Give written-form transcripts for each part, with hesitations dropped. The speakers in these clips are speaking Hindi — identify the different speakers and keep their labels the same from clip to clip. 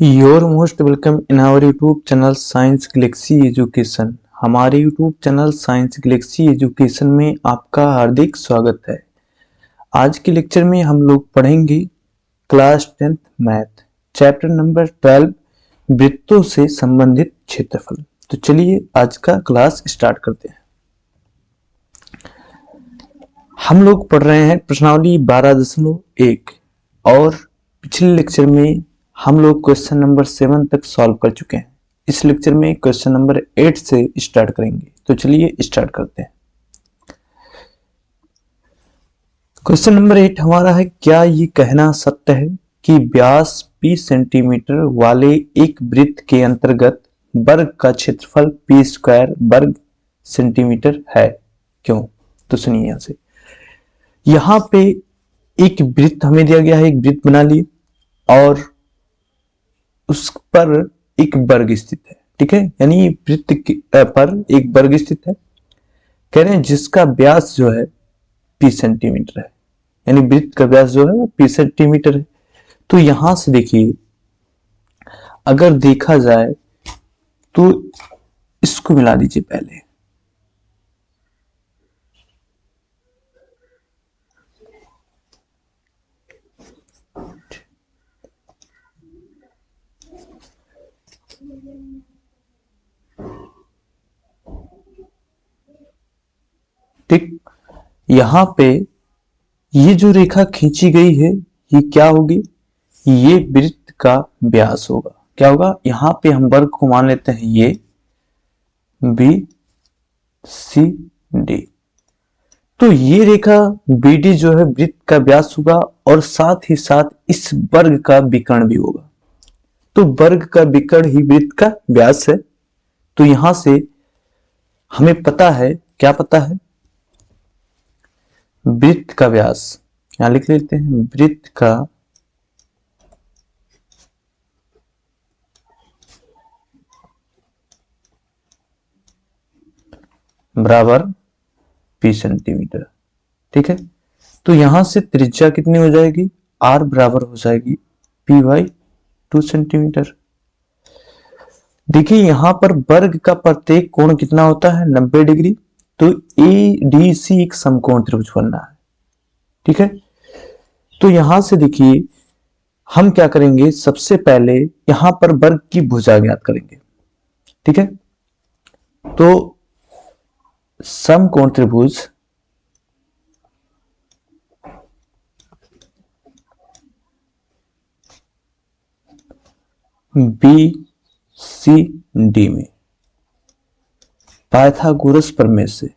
Speaker 1: Your most welcome in our YouTube channel Science Galaxy Education. हमारे YouTube channel Science Galaxy Education में आपका हार्दिक स्वागत है। आज के लेक्चर में हम लोग पढ़ेंगे class 10th math chapter number 12 वृत्तों से संबंधित क्षेत्रफल। तो चलिए आज का क्लास स्टार्ट करते हैं। हम लोग पढ़ रहे हैं प्रश्नावली 12.1 और पिछले लेक्चर में हम लोग क्वेश्चन नंबर 7 तक सॉल्व कर चुके हैं। इस लेक्चर में क्वेश्चन नंबर 8 से स्टार्ट करेंगे। तो चलिए स्टार्ट करते हैं। क्वेश्चन नंबर 8 हमारा है, क्या ये कहना सत्य है कि व्यास p सेंटीमीटर वाले एक वृत्त के अंतर्गत वर्ग का क्षेत्रफल p स्क्वायर वर्ग सेंटीमीटर है? क्यों? तो सुनिए यहां से, यहां पे एक वृत्त हमें दिया गया है, एक वृत्त बना लिए और उस पर एक वर्ग स्थित है। ठीक है, यानी वृत्त पर एक वर्ग स्थित है। कह रहे हैं जिसका व्यास जो है p सेंटीमीटर है, यानी वृत्त का व्यास जो है वो p सेंटीमीटर है। तो यहां से देखिए, अगर देखा जाए तो इसको मिला दीजिए पहले। ठीक, यहां पे ये जो रेखा खींची गई है ये क्या होगी? ये वृत्त का व्यास होगा। क्या होगा? यहां पे हम वर्ग को मान लेते हैं ये बी सी डी। तो ये रेखा BD जो है वृत्त का व्यास होगा और साथ ही साथ इस वर्ग का विकर्ण भी होगा। तो वर्ग का विकर्ण ही वृत्त का व्यास है। तो यहां से हमें पता है, क्या पता है? वृत्त का व्यास, यहां लिख लेते हैं, वृत्त का बराबर p सेंटीमीटर। ठीक है, तो यहां से त्रिज्या कितनी हो जाएगी? r बराबर हो जाएगी p/2 सेंटीमीटर। देखिए यहां पर वर्ग का प्रत्येक कोण कितना होता है? 90 डिग्री। तो ADC एक समकोण त्रिभुज बनना है। ठीक है, तो यहां से देखिए हम क्या करेंगे, सबसे पहले यहां पर वर्ग की भुजा ज्ञात करेंगे। ठीक है, तो समकोण त्रिभुज BCD में पाइथागोरस प्रमेय से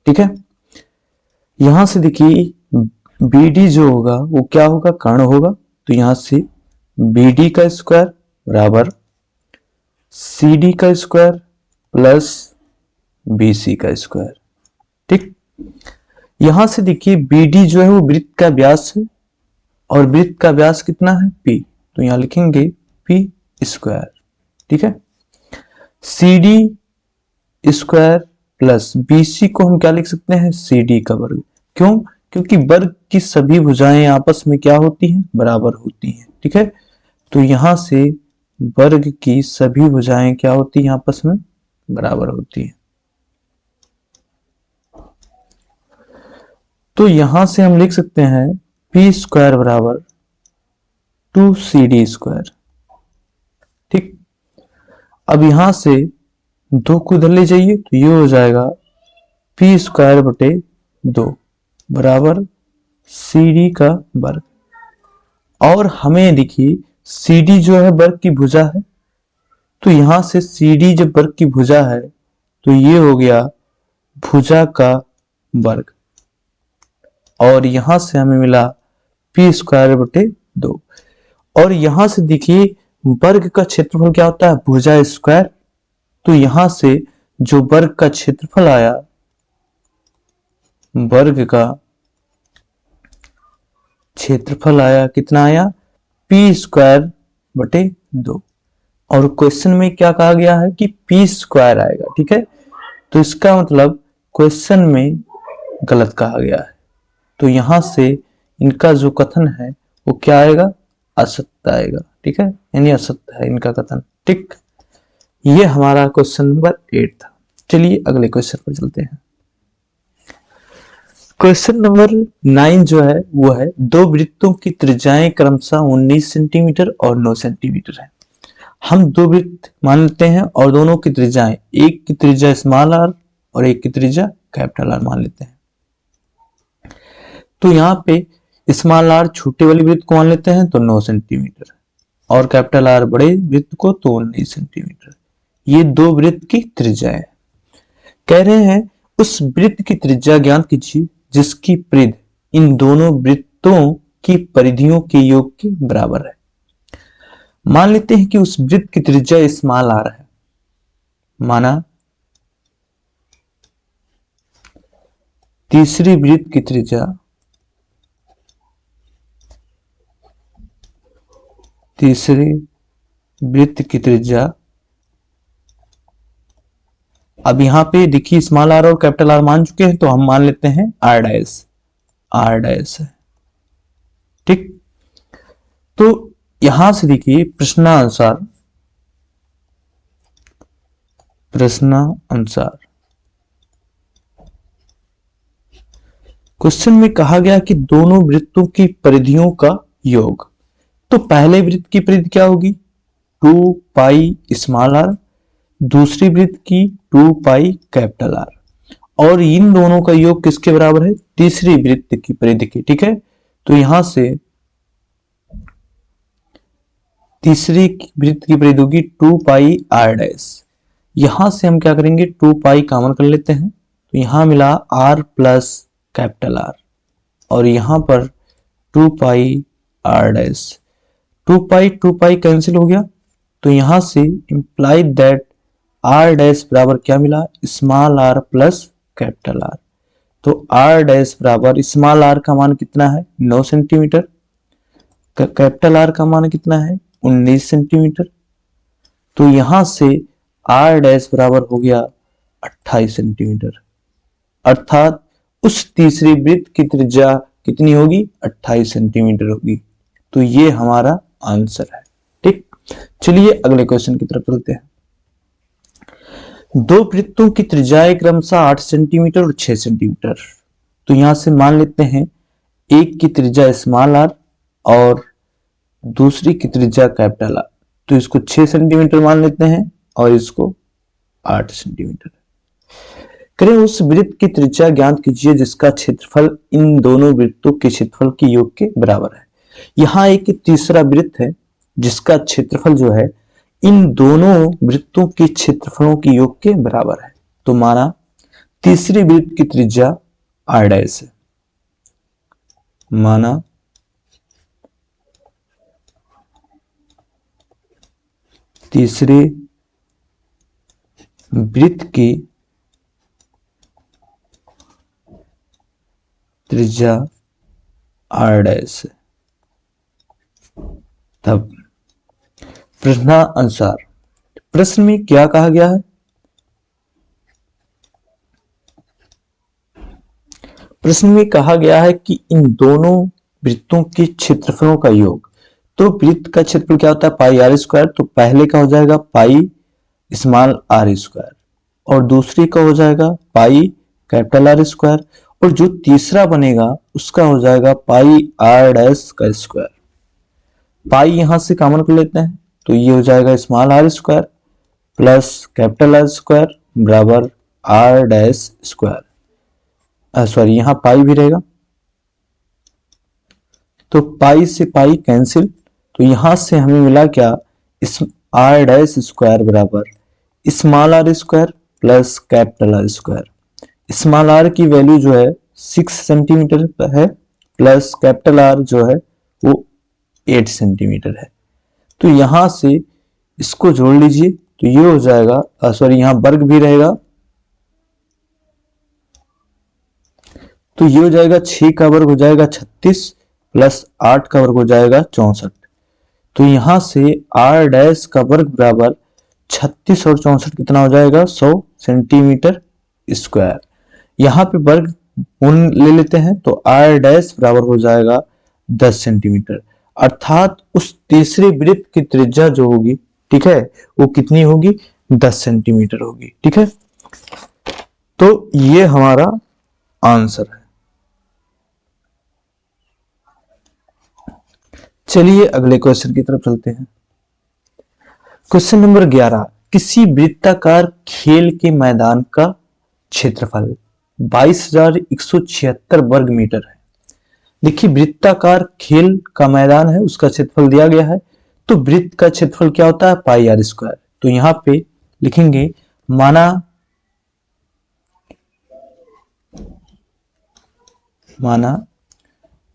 Speaker 1: ठीक है, यहां से देखिए BD जो होगा वो क्या होगा? कर्ण होगा। तो यहां से BD का स्क्वायर बराबर CD का स्क्वायर प्लस BC का स्क्वायर। ठीक, यहां से देखिए BD जो है वो वृत्त का व्यास है और वृत्त का व्यास कितना है? P। तो यहां लिखेंगे P स्क्वायर। ठीक है, CD स्क्वायर प्लस BC को हम क्या लिख सकते हैं? CD का वर्ग। क्यों? क्योंकि वर्ग की सभी भुजाएं आपस में क्या होती हैं? बराबर होती हैं। ठीक है, तो यहां से वर्ग की सभी भुजाएं क्या होती हैं? आपस में बराबर होती हैं। तो यहां से हम लिख सकते हैं P स्क्वायर बराबर 2CD स्क्वायर। ठीक, अब यहां से 2 को इधर ले जाइए तो ये हो जाएगा P स्क्वायर बटे 2 बराबर CD का वर्ग। और हमें देखिए CD जो है वर्ग की भुजा है, तो यहां से CD जब वर्ग की भुजा है तो ये हो गया भुजा का वर्ग और यहां से हमें मिला P स्क्वायर बटे 2। और यहां से देखिए वर्ग का क्षेत्रफल क्या होता है? भुजा स्क्वायर। तो यहां से जो वर्ग का क्षेत्रफल आया, वर्ग का क्षेत्रफल आया, कितना आया? P स्क्वायर बटे 2। और क्वेश्चन में क्या कहा गया है कि पी स्क्वायर आएगा, ठीक है। तो इसका मतलब क्वेश्चन में गलत कहा गया है, तो यहां से इनका जो कथन है वो क्या आएगा, असत्य आएगा, ठीक है, यानी असत्य है इनका कथन, ठीक। ये हमारा क्वेश्चन नंबर 8 था। चलिए अगले क्वेश्चन पर चलते हैं। क्वेश्चन नंबर 9 जो है वो है, दो वृत्तों की त्रिज्याएं क्रमशः 19 सेंटीमीटर और 9 सेंटीमीटर है। हम दो वृत्त मान लेते हैं और दोनों की त्रिज्याएं, एक की त्रिज्या स्मॉल आर और एक की त्रिज्या कैपिटल आर मान लेते हैं। तो यहाँ पे स्मॉल आर छोटे वाली वृत्त को मान लेते हैं तो 9 सेंटीमीटर और कैपिटल आर बड़े वृत्त को तो 19 सेंटीमीटर। ये दो वृत्त की त्रिज्या है। कह रहे हैं उस वृत्त की त्रिज्या ज्ञात कीजिए जिसकी परिधि इन दोनों वृत्तों की परिधियों के योग के बराबर है। मान लेते हैं कि उस वृत्त की त्रिज्या स्मॉल आर है, माना तीसरी वृत्त की त्रिज्या अब यहां पे देखिए स्मॉल आर और कैपिटल आर मान चुके हैं तो हम मान लेते हैं आर डैश है, ठीक। तो यहां से देखिए प्रश्नानुसार क्वेश्चन में कहा गया कि दोनों वृत्तों की परिधियों का योग। तो पहले वृत्त की परिधि क्या होगी, 2 पाई स्मॉल आर, दूसरी वृत्त की 2 पाई कैपिटल आर, और इन दोनों का योग किसके बराबर है, तीसरी वृत्त की परिधि के, ठीक है। तो यहां से तीसरी वृत्त की परिधि होगी 2 पाई आर डैश। यहां से हम क्या करेंगे, 2 पाई कॉमन कर लेते हैं, तो यहां मिला आर प्लस कैपिटल आर और यहां पर 2 पाई आर डैश। 2 पाई कैंसिल हो गया, तो यहां से इंप्लाइड दैट आर डैश बराबर क्या मिला, small R plus capital R. तो आर डैश बराबर स्मॉल आर का मान कितना है 9 सेंटीमीटर, कैपिटल आर का मान कितना है 19 सेंटीमीटर। तो यहां से आर डैश बराबर हो गया 28 सेंटीमीटर, अर्थात उस तीसरी वृत्त की त्रिज्या कितनी होगी, 28 सेंटीमीटर होगी। तो ये हमारा आंसर है, ठीक। चलिए अगले क्वेश्चन की तरफ चलते हैं। दो वृत्तों की त्रिज्याएं क्रमशः 8 सेंटीमीटर और 6 सेंटीमीटर। तो यहां से मान लेते हैं एक की त्रिज्या स्मॉल आर और दूसरी की त्रिज्या कैपिटल आर, तो इसको 6 सेंटीमीटर मान लेते हैं और इसको 8 सेंटीमीटर। करें उस वृत्त की त्रिज्या ज्ञात कीजिए जिसका क्षेत्रफल इन दोनों वृत्तों के क्षेत्रफल के योग के बराबर है। यहां एक तीसरा वृत्त है जिसका क्षेत्रफल जो है इन दोनों वृत्तों के क्षेत्रफलों के योग के बराबर है। तो माना तीसरी वृत्त की त्रिज्या आर डैश है, माना तीसरे वृत्त की त्रिज्या आर डैश है। तब प्रश्नानुसार प्रश्न में क्या कहा गया है, प्रश्न में कहा गया है कि इन दोनों वृत्तों के क्षेत्रफलों का योग। तो वृत्त का क्षेत्रफल क्या होता है, पाई आर स्क्वायर। तो पहले का हो जाएगा पाई स्मॉल आर स्क्वायर और दूसरी का हो जाएगा पाई कैपिटल आर स्क्वायर, और जो तीसरा बनेगा उसका हो जाएगा पाई आर डैश का स्क्वायर। पाई यहां से कॉमन कर लेते हैं, तो ये हो जाएगा small R square plus capital R square बराबर आर डैश स्क्वायर। सॉरी यहां पाई भी रहेगा, तो पाई से पाई कैंसिल, तो यहां से हमें मिला क्या, इस आर डैश स्क्वायर बराबर small R square plus capital R square. Small R की वैल्यू जो है 6 सेंटीमीटर है प्लस कैपिटल आर जो है वो 8 सेंटीमीटर है। तो यहां से इसको जोड़ लीजिए, तो ये हो जाएगा, सॉरी यहां वर्ग भी रहेगा, तो ये हो जाएगा 6 का वर्ग हो जाएगा 36 प्लस 8 का वर्ग हो जाएगा 64। तो यहां से r डैश का वर्ग बराबर 36 और 64 कितना हो जाएगा 100 सेंटीमीटर स्क्वायर। यहाँ पे वर्ग मूल ले लेते हैं तो r डैश बराबर हो जाएगा 10 सेंटीमीटर, अर्थात उस तीसरे वृत्त की त्रिज्या जो होगी, ठीक है, वो कितनी होगी 10 सेंटीमीटर होगी। ठीक है, तो ये हमारा आंसर है। चलिए अगले क्वेश्चन की तरफ चलते हैं। क्वेश्चन नंबर 11, किसी वृत्ताकार खेल के मैदान का क्षेत्रफल 22,176 वर्ग मीटर है। देखिए वृत्ताकार खेल का मैदान है, उसका क्षेत्रफल दिया गया है, तो वृत्त का क्षेत्रफल क्या होता है पाई आर स्क्वायर। तो यहां पे लिखेंगे माना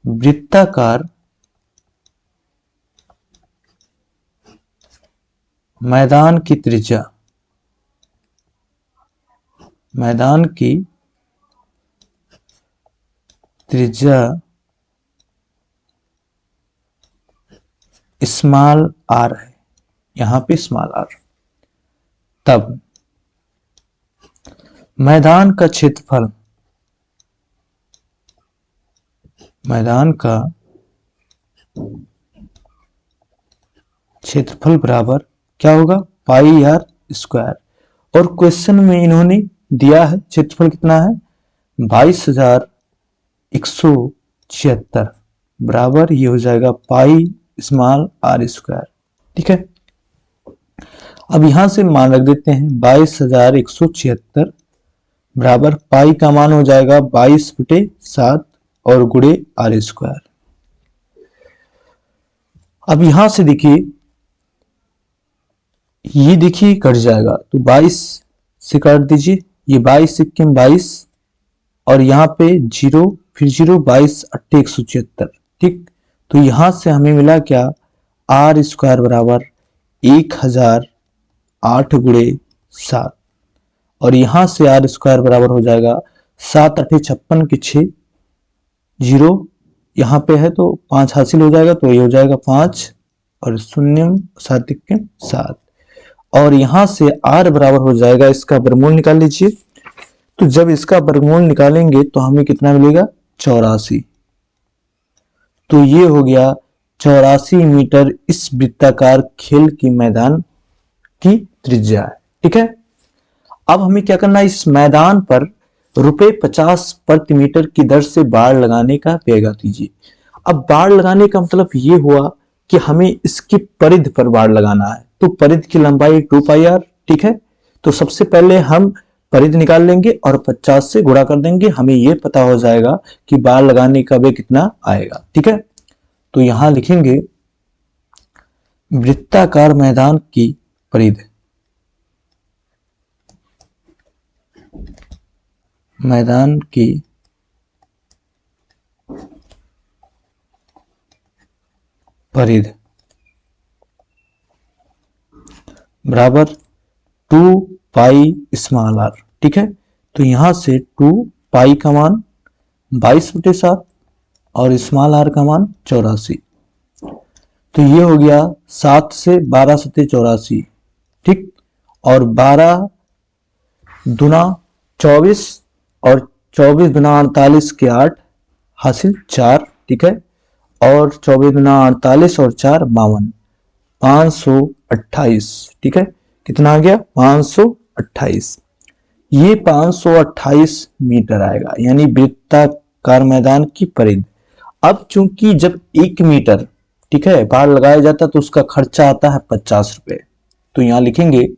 Speaker 1: वृत्ताकार मैदान की त्रिज्या स्मॉल आर है, यहां पे स्मॉल आर, तब मैदान का क्षेत्रफल बराबर क्या होगा पाई आर स्क्वायर। और क्वेश्चन में इन्होंने दिया है क्षेत्रफल कितना है 22,176 बराबर ये हो जाएगा पाई स्मॉल आर स्क्वायर। ठीक है, अब यहां से मान रख देते हैं 22,176 बराबर पाई का मान हो जाएगा 22/7 और गुणे आर स्क्वायर। अब यहां से देखिए ये देखिए कट जाएगा तो 22 से काट दीजिए, ये 22 सिक्किम 22 और यहाँ पे 0 फिर 0 22 8 176। ठीक, तो यहां से हमें मिला क्या आर स्क्वायर बराबर 1008 गुणे 7 और यहां से आर स्क्वायर बराबर हो जाएगा 7 8 56 के 6 0 यहाँ पे है तो 5 हासिल हो जाएगा, तो ये हो जाएगा 5 और 0 7 7 और यहां से r बराबर हो जाएगा, इसका वर्गमूल निकाल लीजिए। तो जब इसका वर्गमूल निकालेंगे तो हमें कितना मिलेगा 84। तो ये हो गया 84 मीटर इस वृत्ताकार खेल की मैदान की त्रिज्या है। ठीक है, अब हमें क्या करना है, इस मैदान पर ₹50 प्रति मीटर की दर से बाड़ लगाने का व्यय दीजिए। अब बाड़ लगाने का मतलब ये हुआ कि हमें इसकी परिधि पर बाड़ लगाना है, तो परिधि की लंबाई 2 पाई आर। ठीक है, तो सबसे पहले हम परिधि निकाल लेंगे और 50 से गुणा कर देंगे, हमें यह पता हो जाएगा कि बाड़ लगाने का व्यय कितना आएगा। ठीक है, तो यहां लिखेंगे वृत्ताकार मैदान की परिधि, मैदान की परिधि बराबर 2 पाई स्मॉल आर। ठीक है, तो यहां से 2 पाई का मान 22/7 और स्मॉल आर का मान 84। तो ये हो गया 7 से 12 सत्ते 84। ठीक, और 12 दुना 24 और 24 दुना 48 के 8 हासिल 4। ठीक है, और 24 दुना 48 और 4 52 528। ठीक है, कितना आ गया 528। ये 528 मीटर आएगा, यानी वृत्ताकार मैदान की परिधि। अब चूंकि जब 1 मीटर ठीक है बाड़ लगाया जाता है तो उसका खर्चा आता है 50 रुपए। तो यहां लिखेंगे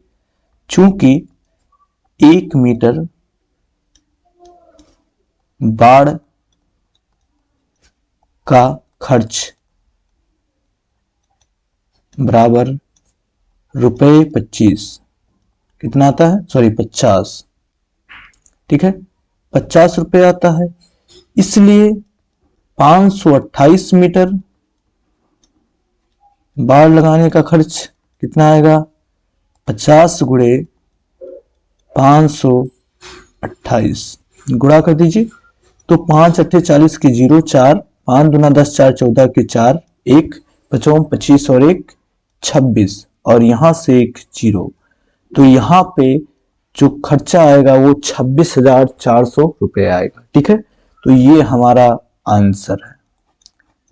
Speaker 1: चूंकि 1 मीटर बाड़ का खर्च बराबर ₹25 कितना आता है, सॉरी 50। ठीक है, 50 रुपए आता है, इसलिए 528 मीटर बाड़ लगाने का खर्च कितना आएगा 50 गुणे 528 गुणा कर दीजिए। तो 5 8 40 के 0 4 5 दूना 10 4 14 के 4 1 5 25 और 1 26 और यहां से एक 0, तो यहां पे जो खर्चा आएगा वो 26,400 रुपए आएगा। ठीक है, तो ये हमारा आंसर है।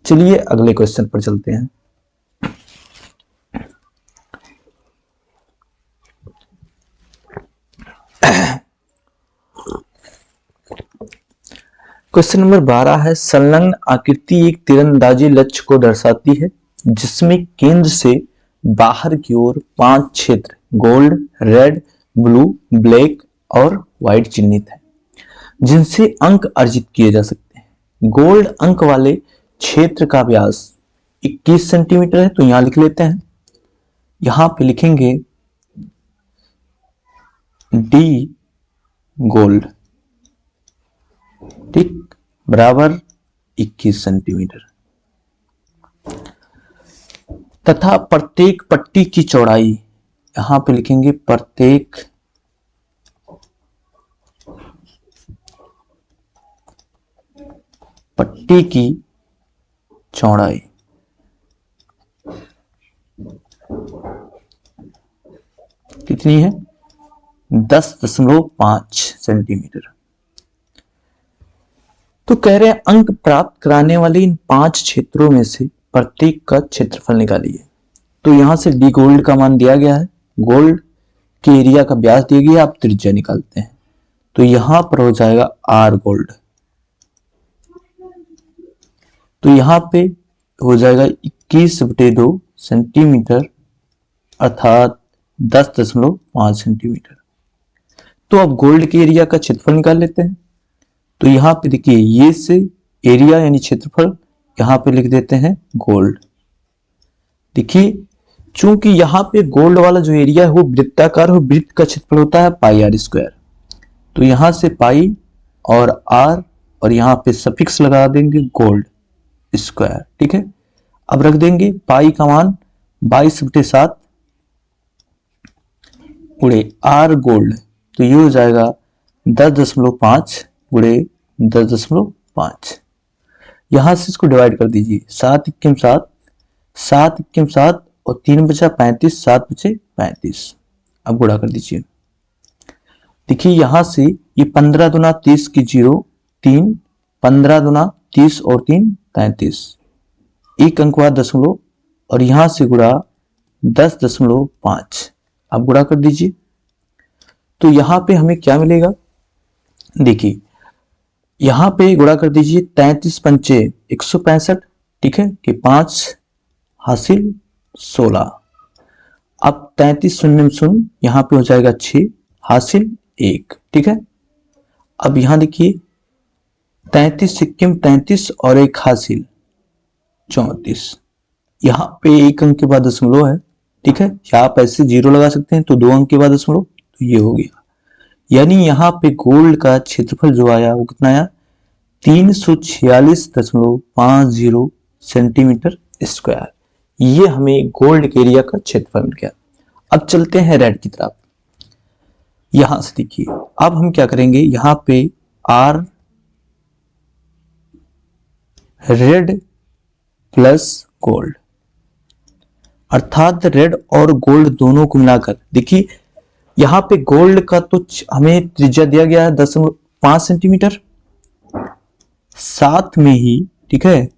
Speaker 1: चलिए अगले क्वेश्चन पर चलते हैं। क्वेश्चन नंबर 12 है, संलग्न आकृति एक तीरंदाजी लक्ष्य को दर्शाती है जिसमें केंद्र से बाहर की ओर 5 क्षेत्र गोल्ड, रेड, ब्लू, ब्लैक और व्हाइट चिन्हित है जिनसे अंक अर्जित किए जा सकते हैं। गोल्ड अंक वाले क्षेत्र का व्यास 21 सेंटीमीटर है, तो यहां लिख लेते हैं। यहां पे लिखेंगे डी गोल्ड, ठीक, बराबर 21 सेंटीमीटर तथा प्रत्येक पट्टी की चौड़ाई, यहां पे लिखेंगे प्रत्येक पट्टी की चौड़ाई कितनी है? 10.5 सेंटीमीटर। तो कह रहे हैं अंक प्राप्त कराने वाले इन 5 क्षेत्रों में से प्रत्येक का क्षेत्रफल निकालिए। तो यहां से डी गोल्ड का मान दिया गया है, गोल्ड के एरिया का व्यास दिया गया, आप त्रिज्या निकालते हैं। तो यहां पर हो जाएगा आर गोल्ड, तो यहां पे हो जाएगा 21/2 सेंटीमीटर अर्थात 10.5 सेंटीमीटर। तो अब गोल्ड के एरिया का क्षेत्रफल निकाल लेते हैं। तो यहां पे देखिए ये से एरिया यानी क्षेत्रफल यहां पे लिख देते हैं गोल्ड। देखिए चूंकि यहां पे गोल्ड वाला जो एरिया है वो वृत्ताकार है, वृत्त का क्षेत्रफल होता है पाई आर स्क्वायर। तो यहां से पाई और आर और यहां पे सफिक्स लगा देंगे गोल्ड स्क्वायर। ठीक है, अब रख देंगे पाई का मान 22/7 गुणे आर गोल्ड, तो ये हो जाएगा 10.5 गुणे 10.5। यहां से इसको डिवाइड कर दीजिए, 7 × 7 7 × 7 और 3 बचा 35, 7 बचे 35। अब गुणा कर दीजिए। देखिए यहां से ये 15 दूना 30 की 0 3, 15 दूना 30 और 3 35, एक अंक बाद दशमलव और यहां से गुणा 10.5। अब गुणा कर दीजिए। तो यहां पे हमें क्या मिलेगा? देखिए यहां पे गुणा कर दीजिए, 33 पंचे 165, ठीक है, कि 5 हासिल 16। अब 33 शून्य शून्य यहां पे हो जाएगा 6 हासिल 1। ठीक है, अब यहां देखिए 33 सिक्किम 33 और 1 हासिल 34। यहां पे एक अंक के बाद दशमलव है। ठीक है, या आप ऐसे 0 लगा सकते हैं, तो 2 अंक के बाद दशमलव, तो ये हो गया। यानी यहां पे गोल्ड का क्षेत्रफल जो आया वो कितना आया? 346.50 सेंटीमीटर स्क्वायर। ये हमें गोल्ड के एरिया का क्षेत्रफल मिल गया। अब चलते हैं रेड की तरफ। यहां से देखिए अब हम क्या करेंगे, यहां पे आर रेड प्लस गोल्ड अर्थात रेड और गोल्ड दोनों को मिलाकर, देखिए यहां पे गोल्ड का तो हमें त्रिज्या दिया गया है 10.5 सेंटीमीटर, साथ में ही ठीक है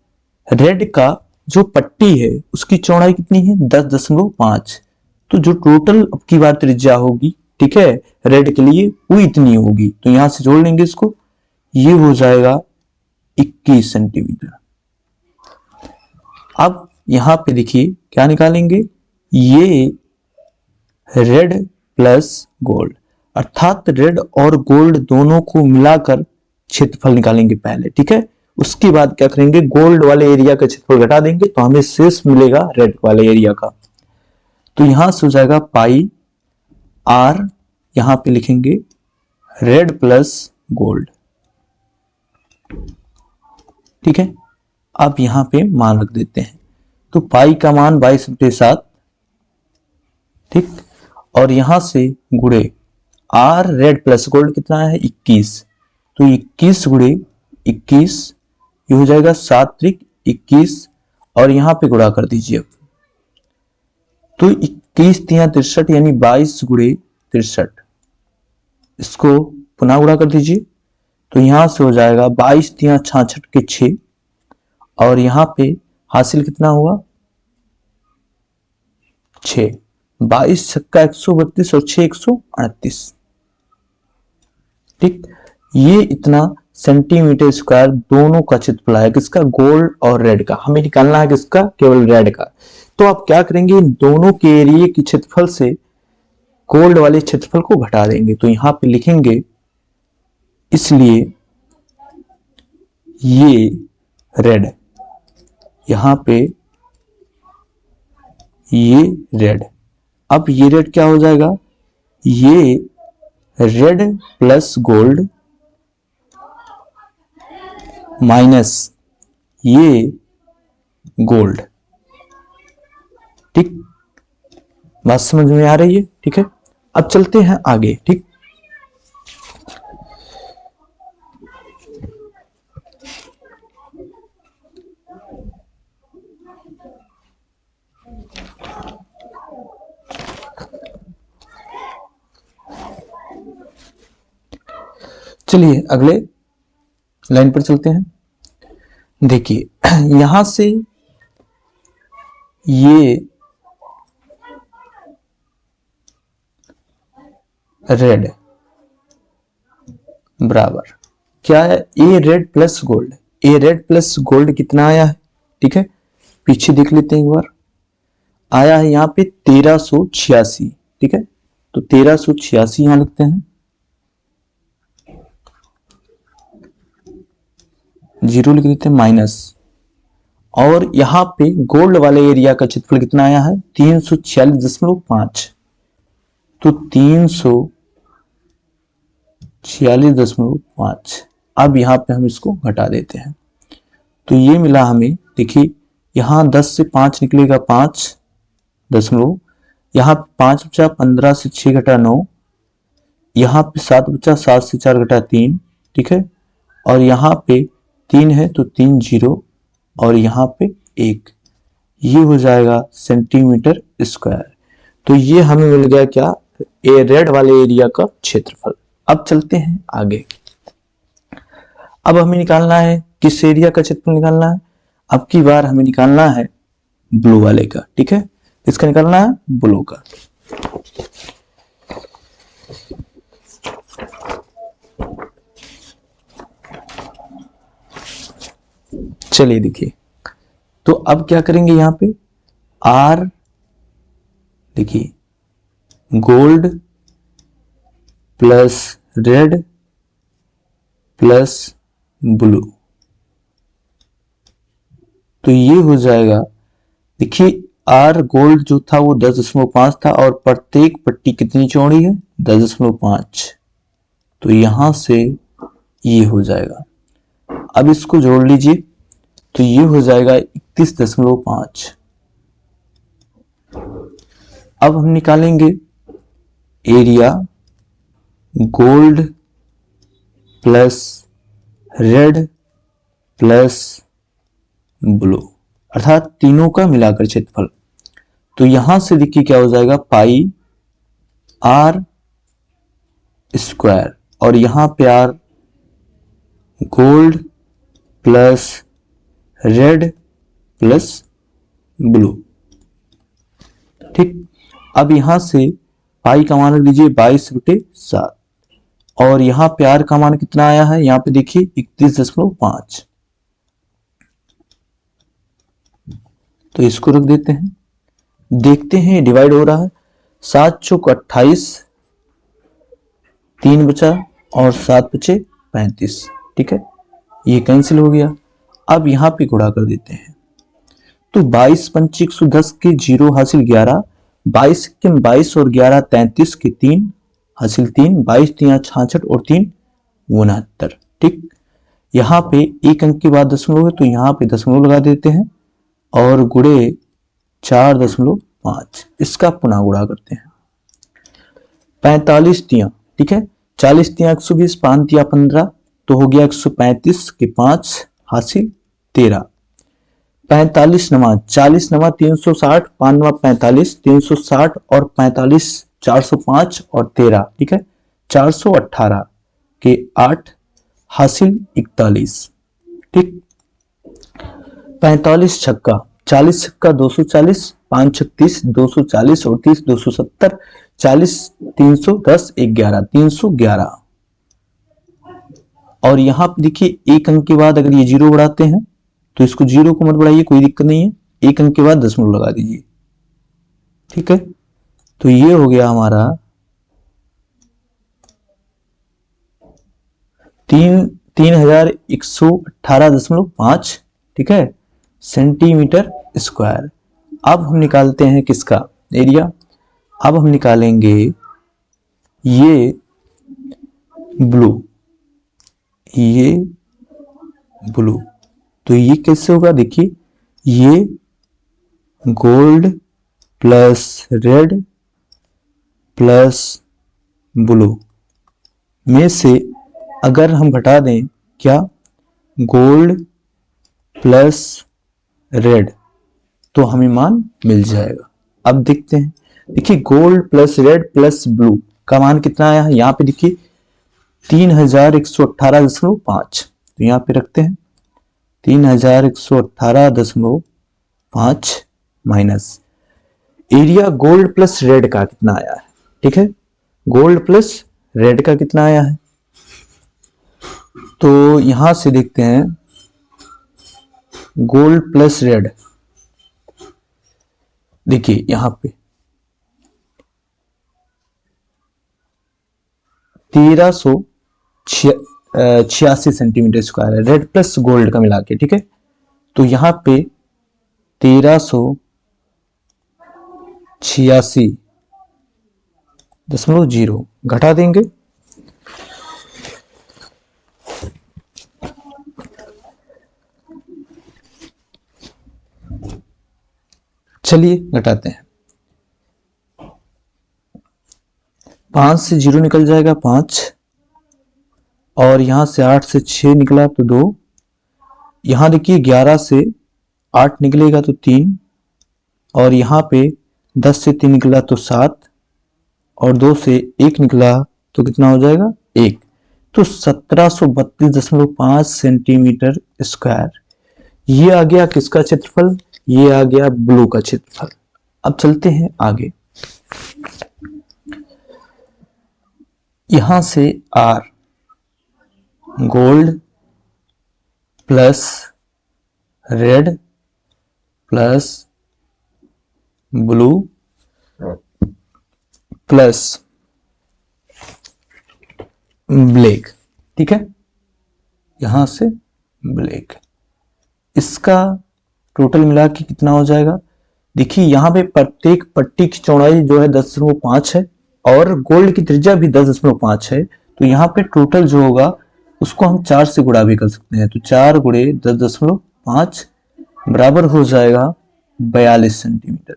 Speaker 1: रेड का जो पट्टी है उसकी चौड़ाई कितनी है? 10.5। तो जो टोटल अब की बार त्रिज्या होगी, ठीक है, रेड के लिए वो इतनी होगी। तो यहां से जोड़ लेंगे इसको, ये हो जाएगा 21 सेंटीमीटर। अब यहां पे देखिए क्या निकालेंगे, ये रेड प्लस गोल्ड अर्थात रेड और गोल्ड दोनों को मिलाकर क्षेत्रफल निकालेंगे पहले। ठीक है, उसके बाद क्या करेंगे, गोल्ड वाले एरिया का क्षेत्रफल घटा देंगे तो हमें शेष मिलेगा रेड वाले एरिया का। तो यहां से हो जाएगा पाई आर, यहां पे लिखेंगे रेड प्लस गोल्ड। ठीक है, अब यहां पे मान रख देते हैं। तो पाई का मान 22/7, ठीक, और यहां से गुणे आर रेड प्लस गोल्ड कितना है? 21। तो 21 गुणे 21 ये हो जाएगा 7 × 21 और यहां पे गुणा कर दीजिए। तो 21 तिया 63 यानी 22 गुणे 63, इसको पुनः गुणा कर दीजिए। तो यहां से हो जाएगा 22 तिया 66 के 6, और यहां पे हासिल कितना हुआ 6। 22 छक्का 132 और 6 138। ठीक, ये इतना सेंटीमीटर स्क्वायर दोनों का क्षेत्रफल है। किसका? गोल्ड और रेड का। हमें निकालना है किसका? केवल रेड का। तो आप क्या करेंगे, इन दोनों के एरिया के क्षेत्रफल से गोल्ड वाले क्षेत्रफल को घटा देंगे। तो यहां पे लिखेंगे, इसलिए ये रेड, यहां पे ये रेड। अब ये रेड क्या हो जाएगा, ये रेड प्लस गोल्ड माइनस ये गोल्ड। ठीक, बात समझ में आ रही है? ठीक है, अब चलते हैं आगे। ठीक, चलिए अगले लाइन पर चलते हैं। देखिए यहां से ये रेड बराबर क्या है, ए रेड प्लस गोल्ड। ए रेड प्लस गोल्ड कितना आया है? ठीक है, पीछे देख लेते हैं एक बार। आया है यहाँ पे 1386। ठीक है, तो 1386 यहां लिखते हैं, जीरो लिख देते हैं माइनस। और यहां पे गोल्ड वाले एरिया का क्षेत्रफल कितना आया है 346.5। तो 346.5। अब यहां पे हम इसको घटा देते हैं, तो ये मिला हमें। देखिए यहां 10 से 5 निकलेगा 5 दशमलव, यहां 5 बचा 15 से 6 घटा 9, यहां पे 7 बचा 7 से 4 घटा 3। ठीक है, और यहां पे 3 है तो 3 जीरो, और यहां पे 1। ये हो जाएगा सेंटीमीटर स्क्वायर। तो ये हमें मिल गया क्या, ए रेड वाले एरिया का क्षेत्रफल। अब चलते हैं आगे। अब हमें निकालना है किस एरिया का क्षेत्रफल निकालना है। अब की बार हमें निकालना है ब्लू वाले का। ठीक है, इसका निकालना है ब्लू का। चलिए देखिए, तो अब क्या करेंगे, यहां पे आर, देखिए gold plus red plus blue, तो ये हो जाएगा। देखिए आर गोल्ड जो था वो 10.5 था, और प्रत्येक पट्टी कितनी चौड़ी है 10.5। तो यहां से ये हो जाएगा। अब इसको जोड़ लीजिए, तो ये हो जाएगा 31.5। अब हम निकालेंगे area gold plus red plus blue, अर्थात तीनों का मिलाकर क्षेत्रफल। तो यहां से देखिए क्या हो जाएगा, पाई आर स्क्वायर, और यहां पे R gold plus red plus blue. ठीक, अब यहां से पाई का मान लीजिए 22/7, और यहां पे आर का मान कितना आया है, यहां पे देखिए 31.5। तो इसको रख देते हैं, देखते हैं डिवाइड हो रहा है। 7 चौक 28, 3 बचा और 7 बचे 35। ठीक है, ये कैंसिल हो गया। अब यहां पे गुणा कर देते हैं, तो 22 पंच 110 के 0 हासिल 11, 22 के 22 और 11 33 के 3 हासिल 3, 22 3 66 और 3 69। ठीक, यहां पे एक अंक के बाद दशमलव है, तो यहां पे दशमलव लगा देते हैं, और गुणे 4.5, इसका पुनः गुणा करते हैं। 45 तिया, ठीक है, 40 तिया 120, 5 तिया 15, तो हो गया 135 के 5 हासिल 13। 45 नमा 40 नमा 360, 5 नमा 45, 360 और 45 405 और 13, ठीक है 418 के 8 हासिल 41, ठीक। 45 छक्का 40 छक्का 240, 5 36 240 और 30 270, 40 310 11 311। और यहां पर देखिए एक अंक के बाद अगर ये जीरो बढ़ाते हैं तो इसको जीरो को मत बढ़ाइए, कोई दिक्कत नहीं है, एक अंक के बाद दशमलव लगा दीजिए, ठीक है। तो ये हो गया हमारा 3118.5, ठीक है, सेंटीमीटर स्क्वायर। अब हम निकालते हैं किसका एरिया, अब हम निकालेंगे ये ब्लू, ये ब्लू। तो ये कैसे होगा, देखिए ये gold plus red plus blue में से अगर हम घटा दें क्या, गोल्ड प्लस रेड, तो हमें मान मिल जाएगा। अब देखते हैं, देखिए gold plus red plus blue का मान कितना आया है, यहाँ पे देखिए 3118.5, तो यहाँ पे रखते हैं 3118.5 minus area gold plus red का कितना आया है, ठीक है, गोल्ड प्लस रेड का कितना आया है। तो यहां से देखते हैं गोल्ड प्लस रेड, देखिए यहां पे 1386 सेंटीमीटर स्क्वायर है, रेड प्लस गोल्ड का मिला के, ठीक है। तो यहां पे 1386.0 घटा देंगे, चलिए घटाते हैं, 5 से 0 निकल जाएगा 5, और यहां से 8 से 6 निकला तो 2, यहां देखिए 11 से 8 निकलेगा तो 3, और यहां पे 10 से 3 निकला तो 7, और 2 से 1 निकला तो कितना हो जाएगा 1, तो 1732.5 सेंटीमीटर स्क्वायर। ये आ गया किसका क्षेत्रफल, ये आ गया ब्लू का क्षेत्रफल। अब चलते हैं आगे, यहां से R gold plus red plus blue plus black, ठीक है, यहां से ब्लैक, इसका टोटल मिला के कितना हो जाएगा, देखिए यहां पे प्रत्येक पट्टी की चौड़ाई जो है 10.5 है और गोल्ड की त्रिज्या भी 10.5 है, तो यहाँ पे टोटल जो होगा उसको हम 4 से गुणा भी कर सकते हैं, तो 4 गुणे 10.5 बराबर हो जाएगा 42 सेंटीमीटर,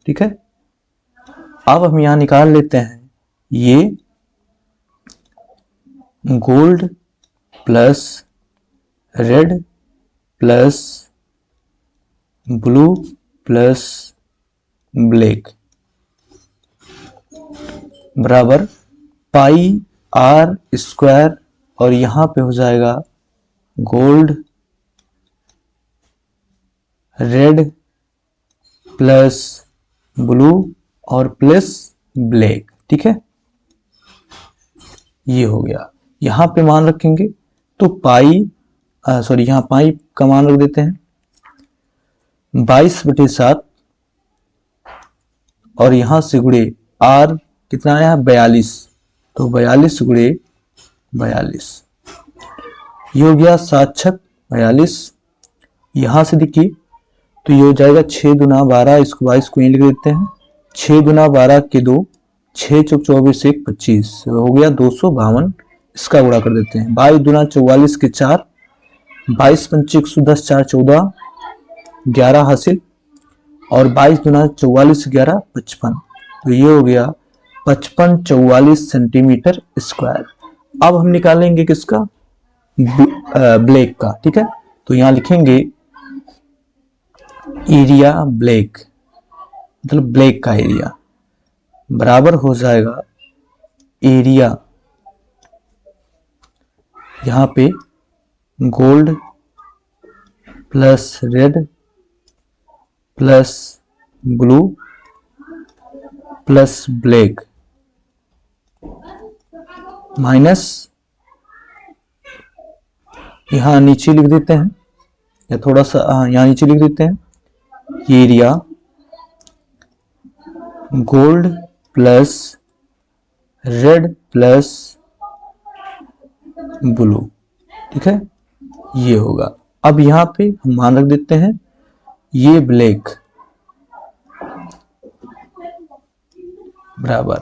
Speaker 1: ठीक है। अब हम यहां निकाल लेते हैं ये gold plus red plus blue plus black बराबर पाई आर स्क्वायर, और यहां पे हो जाएगा गोल्ड रेड प्लस ब्लू और प्लस ब्लैक, ठीक है, ये हो गया। यहां पे मान रखेंगे तो पाई सॉरी यहां पाई का मान रख देते हैं 22/7, और यहां से गुणे आर कितना आया 42, तो 42 गुणे 42, ये हो गया 7 छक 42। यहां से देखिए तो ये हो जाएगा 6 दूना 12, इसको 22 को यहीं लिख देते हैं, 6 दूना 12 के 2, 6 चौक 24 1 25 हो गया 252, इसका गुणा कर देते हैं, 22 दूना 44 के 4, 22 पंचे 110 4 14 11 हासिल, और 22 दूना 44 11 55, तो ये हो गया 5544 सेंटीमीटर स्क्वायर। अब हम निकालेंगे किसका ब्लैक का, ठीक है, तो यहां लिखेंगे एरिया ब्लैक मतलब ब्लैक का एरिया बराबर हो जाएगा एरिया यहां पे gold plus red plus blue plus black minus यहां नीचे लिख देते हैं या थोड़ा सा यहां नीचे लिख देते हैं area gold plus red plus blue. ठीक है, ये होगा। अब यहां पे हम मान रख देते हैं ये ब्लैक बराबर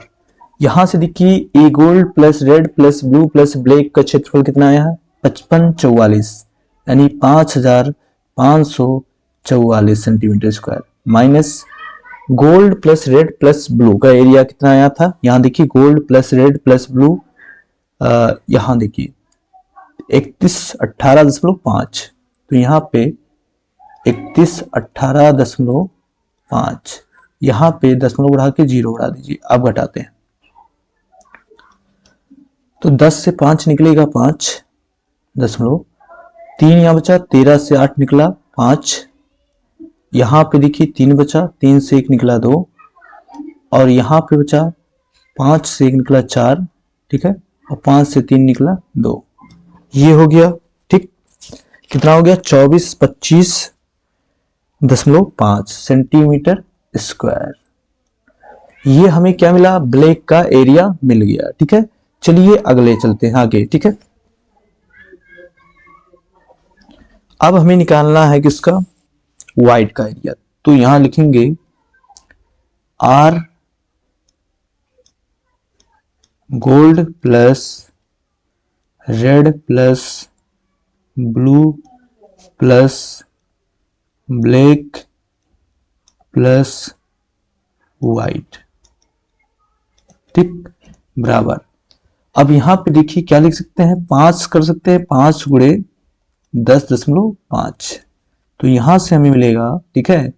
Speaker 1: यहां से देखिए ए gold plus red plus blue plus black का क्षेत्रफल कितना आया है 5544 यानी 5544 centimetre square minus gold plus red plus blue का एरिया कितना आया था। यहां देखिए gold plus red plus blue यहां देखिए 3118.5 तो यहाँ पे 3118.5 यहाँ पे दशमलव बढ़ा के 0 बढ़ा दीजिए। अब घटाते हैं तो 10 से 5 निकलेगा 5 दशमलव 3 यहाँ बचा 13 से 8 निकला 5 यहाँ पे देखिए 3 बचा 3 से 1 निकला 2 और यहाँ पे बचा 5 से 1 निकला 4 ठीक है और 5 से 3 निकला 2 ये हो गया। ठीक कितना हो गया 2425.5 सेंटीमीटर स्क्वायर। ये हमें क्या मिला ब्लैक का एरिया मिल गया। ठीक है चलिए अगले चलते हैं आगे। ठीक है अब हमें निकालना है किसका व्हाइट का एरिया तो यहां लिखेंगे R gold plus red plus blue plus black plus white. ठीक बराबर अब यहां पे देखिए क्या लिख सकते हैं 5 कर सकते हैं 5 गुणे 10.5 तो यहां से हमें मिलेगा। ठीक है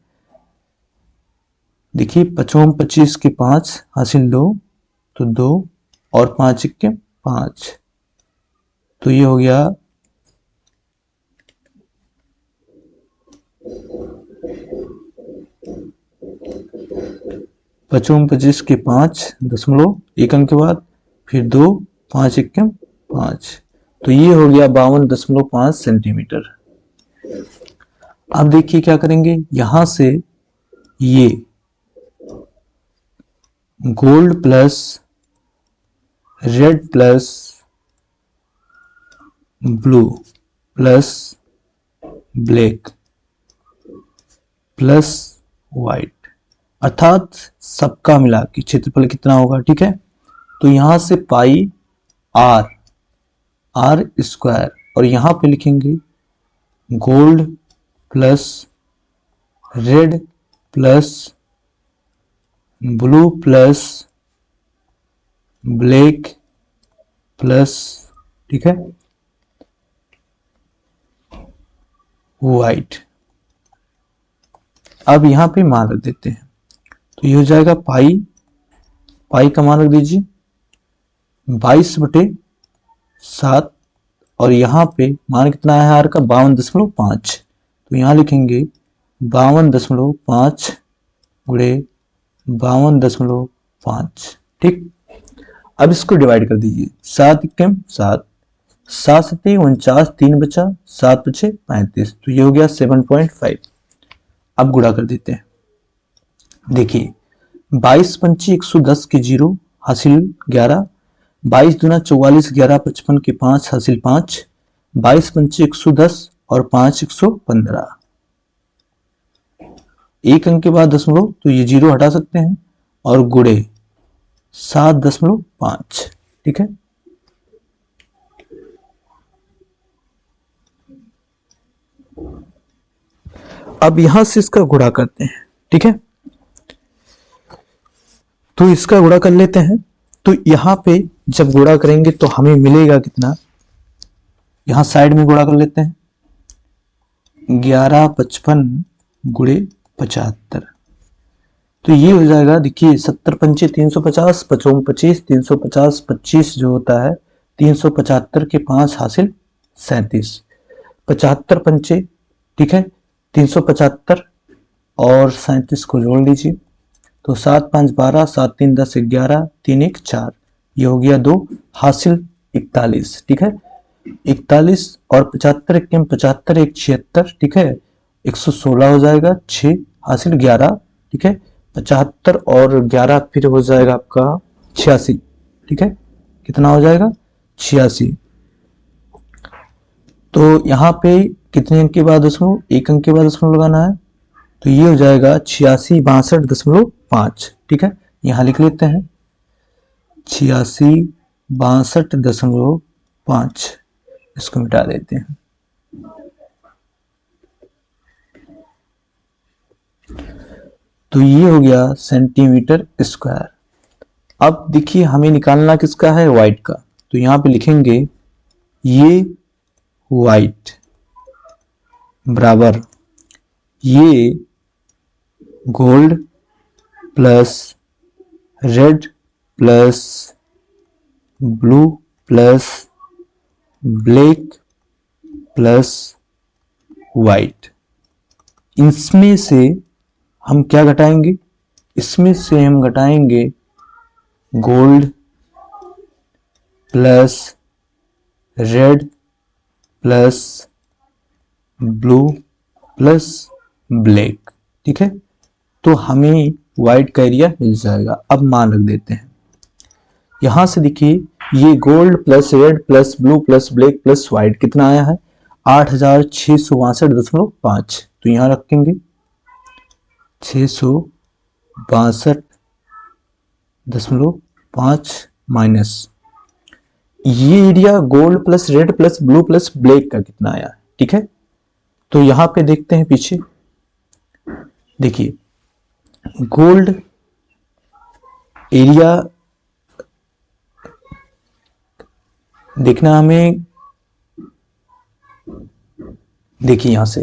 Speaker 1: देखिए 55 25 के 5 हासिल 2 तो 2 और 5 के 5 तो ये हो गया 55 25 के 5 दशमलव 1 अंक के बाद फिर 2 5 1 के 5 तो ये हो गया 52.5 सेंटीमीटर। अब देखिए क्या करेंगे यहां से ये gold plus red plus blue plus black plus white अर्थात सबका मिला के क्षेत्रफल कितना होगा। ठीक है तो यहां से पाई आर स्क्वायर और यहां पे लिखेंगे gold plus red plus blue plus black plus ठीक है व्हाइट। अब यहां पे मान रख देते हैं तो ये हो जाएगा पाई का मान रख दीजिए 22/7 और यहां पे मान कितना है आर का 52.5 तो यहां लिखेंगे 52.5 गुणे 52.5। ठीक अब इसको डिवाइड कर दीजिए 7 एकम 7 7 7 49 3 बचा 7 बचे 35 तो ये हो गया 7.5। अब गुणा कर देते हैं देखिए 22 पंची 110 के 0 हासिल 11 22 दूना 44 11 55 के 5 हासिल 5 22 पंची 110 और 5 115 एक अंक के बाद दशमलव तो ये 0 हटा सकते हैं और गुणे 7.5। ठीक है अब यहां से इसका गुणा करते हैं। ठीक है तो इसका गुणा कर लेते हैं तो यहां पे जब गुणा करेंगे तो हमें मिलेगा कितना यहां साइड में गुणा कर लेते हैं 11 55 गुणे 75। तो ये हो जाएगा, देखिए 70 पंचे 350, 55 25, 350 25 जो होता है 375 के 5 हासिल 37, 75 पंचे, ठीक है, 375 और 37 को जोड़ लीजिए तो 7 5 12, 7 3 10 11, 3 1 4, ये हो गया 2 हासिल 41, ठीक है। 41 और 75 एक 75 एक 76, ठीक है, 116 हो जाएगा, 6 हासिल 11, ठीक है, 75 और 11 फिर हो जाएगा आपका 86, ठीक है, कितना हो जाएगा 86। तो यहाँ पे कितने अंक के बाद दशमलव, एक अंक के बाद दशमलव लगाना है, तो ये हो जाएगा 86 62.5, ठीक है, यहां लिख लेते हैं 86 62.5, इसको मिटा देते हैं। तो ये हो गया सेंटीमीटर स्क्वायर। अब देखिए हमें निकालना किसका है, वाइट का, तो यहां पे लिखेंगे ये वाइट बराबर ये gold plus red plus blue plus black plus white. इसमें से हम क्या घटाएंगे, इसमें से हम घटाएंगे gold plus red plus blue plus black, ठीक है, तो हमें व्हाइट का एरिया मिल जाएगा। अब मान रख देते हैं, यहां से देखिए ये gold plus red plus blue plus black plus white कितना आया है 8662.5, तो यहां रखेंगे 662.5 माइनस ये area gold plus red plus blue plus black का कितना आया, ठीक है। तो यहां पे देखते हैं पीछे, देखिए गोल्ड एरिया देखना हमें, देखिए यहां से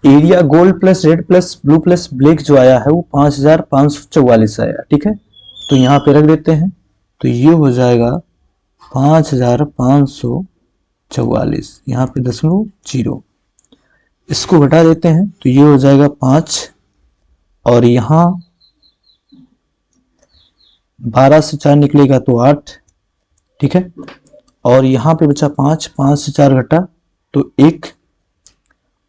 Speaker 1: area gold plus red plus blue plus black जो आया है वो 5544 आया, ठीक है, तो यहां पे रख देते हैं, तो ये हो जाएगा 5544, यहां पे दशमलव 0, इसको घटा देते हैं तो ये हो जाएगा 5, और यहां 12 से 4 निकलेगा तो 8, ठीक है, और यहां पे बचा 5, 5 से 4 घटा तो 1,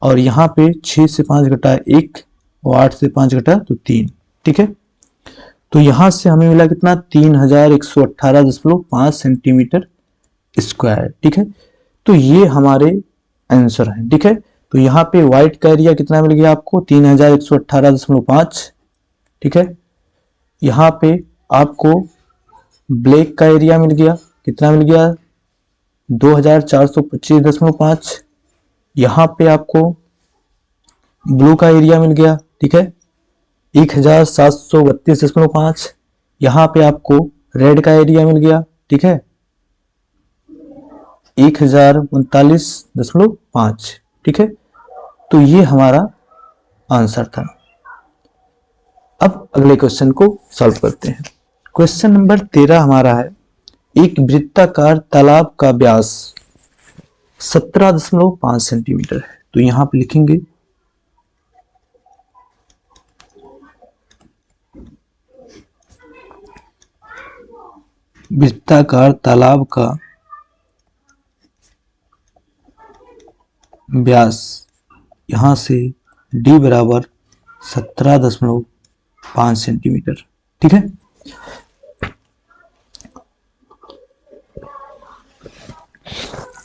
Speaker 1: और यहां पे 6 से 5 घटा 1 और 8 से 5 घटा तो 3, ठीक है। तो यहां से हमें मिला कितना 3118.5 सेंटीमीटर स्क्वायर, ठीक है। तो ये हमारे आंसर है, ठीक है। तो यहाँ पे व्हाइट का एरिया कितना मिल गया आपको 3118.5, ठीक है। यहाँ पे आपको ब्लैक का एरिया मिल गया, कितना मिल गया 2425.5, यहाँ पे आपको ब्लू का एरिया मिल गया, ठीक है 1732.5, यहाँ पे आपको रेड का एरिया मिल गया, ठीक है 1039.5, ठीक है। तो ये हमारा आंसर था। अब अगले क्वेश्चन को सॉल्व करते हैं। क्वेश्चन नंबर 13 हमारा है, एक वृत्ताकार तालाब का व्यास 17.5 सेंटीमीटर है, तो यहां पे लिखेंगे वृत्ताकार तालाब का व्यास यहां से d बराबर 17.5 सेंटीमीटर, ठीक है।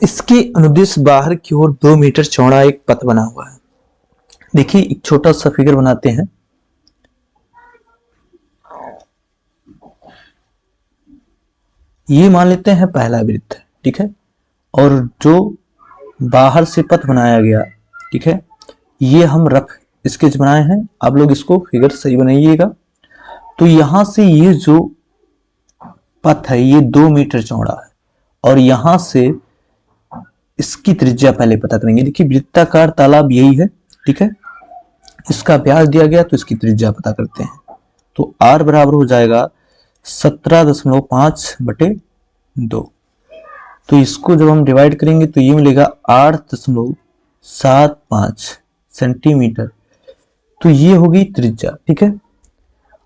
Speaker 1: इसके अनुदिश बाहर की ओर 2 मीटर चौड़ा एक पथ बना हुआ है। देखिए एक छोटा सा फिगर बनाते हैं, ये मान लेते हैं पहला वृत्त, ठीक है, और जो बाहर से पथ बनाया गया, ठीक है, ये हम रफ स्केच बनाए हैं, आप लोग इसको फिगर सही बनाइएगा। तो यहां से ये जो पथ है ये 2 मीटर चौड़ा है, और यहां से इसकी त्रिज्या पहले पता करेंगे। देखिए वृत्ताकार तालाब यही है, ठीक है, इसका व्यास दिया गया तो इसकी त्रिज्या पता करते हैं। तो r बराबर हो जाएगा 17.5/2। तो इसको जब हम डिवाइड करेंगे तो ये मिलेगा 8.75 सेंटीमीटर। तो ये होगी त्रिज्या। ठीक है,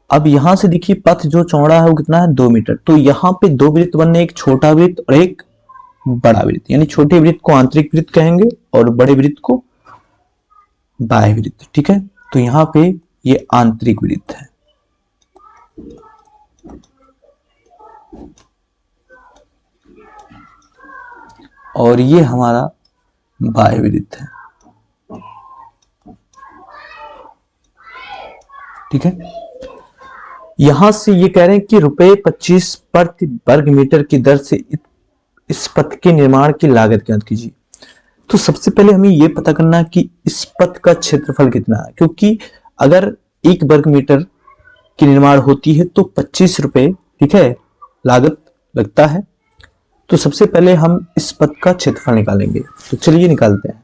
Speaker 1: अब यहां से देखिए पथ जो चौड़ा है वो कितना है, 2 मीटर। तो यहाँ पे दो वृत्त बनने, एक छोटा वृत्त और एक बड़ा वृत्त, यानी छोटे वृत्त को आंतरिक वृत्त कहेंगे और बड़े वृत्त को बाह्य वृत्त। ठीक है, तो यहाँ पे ये आंतरिक वृत्त है और ये हमारा बाह्य वृत्त है। ठीक है, यहां से ये कह रहे हैं कि ₹25 प्रति वर्ग मीटर की दर से इस पथ के निर्माण की लागत ज्ञात कीजिए। तो सबसे पहले हमें यह पता करना है कि इस पथ का क्षेत्रफल कितना है, क्योंकि अगर 1 वर्ग मीटर की निर्माण होती है तो 25 रुपए, ठीक है, लागत लगता है। तो सबसे पहले हम इस पथ का क्षेत्रफल निकालेंगे। तो चलिए निकालते हैं।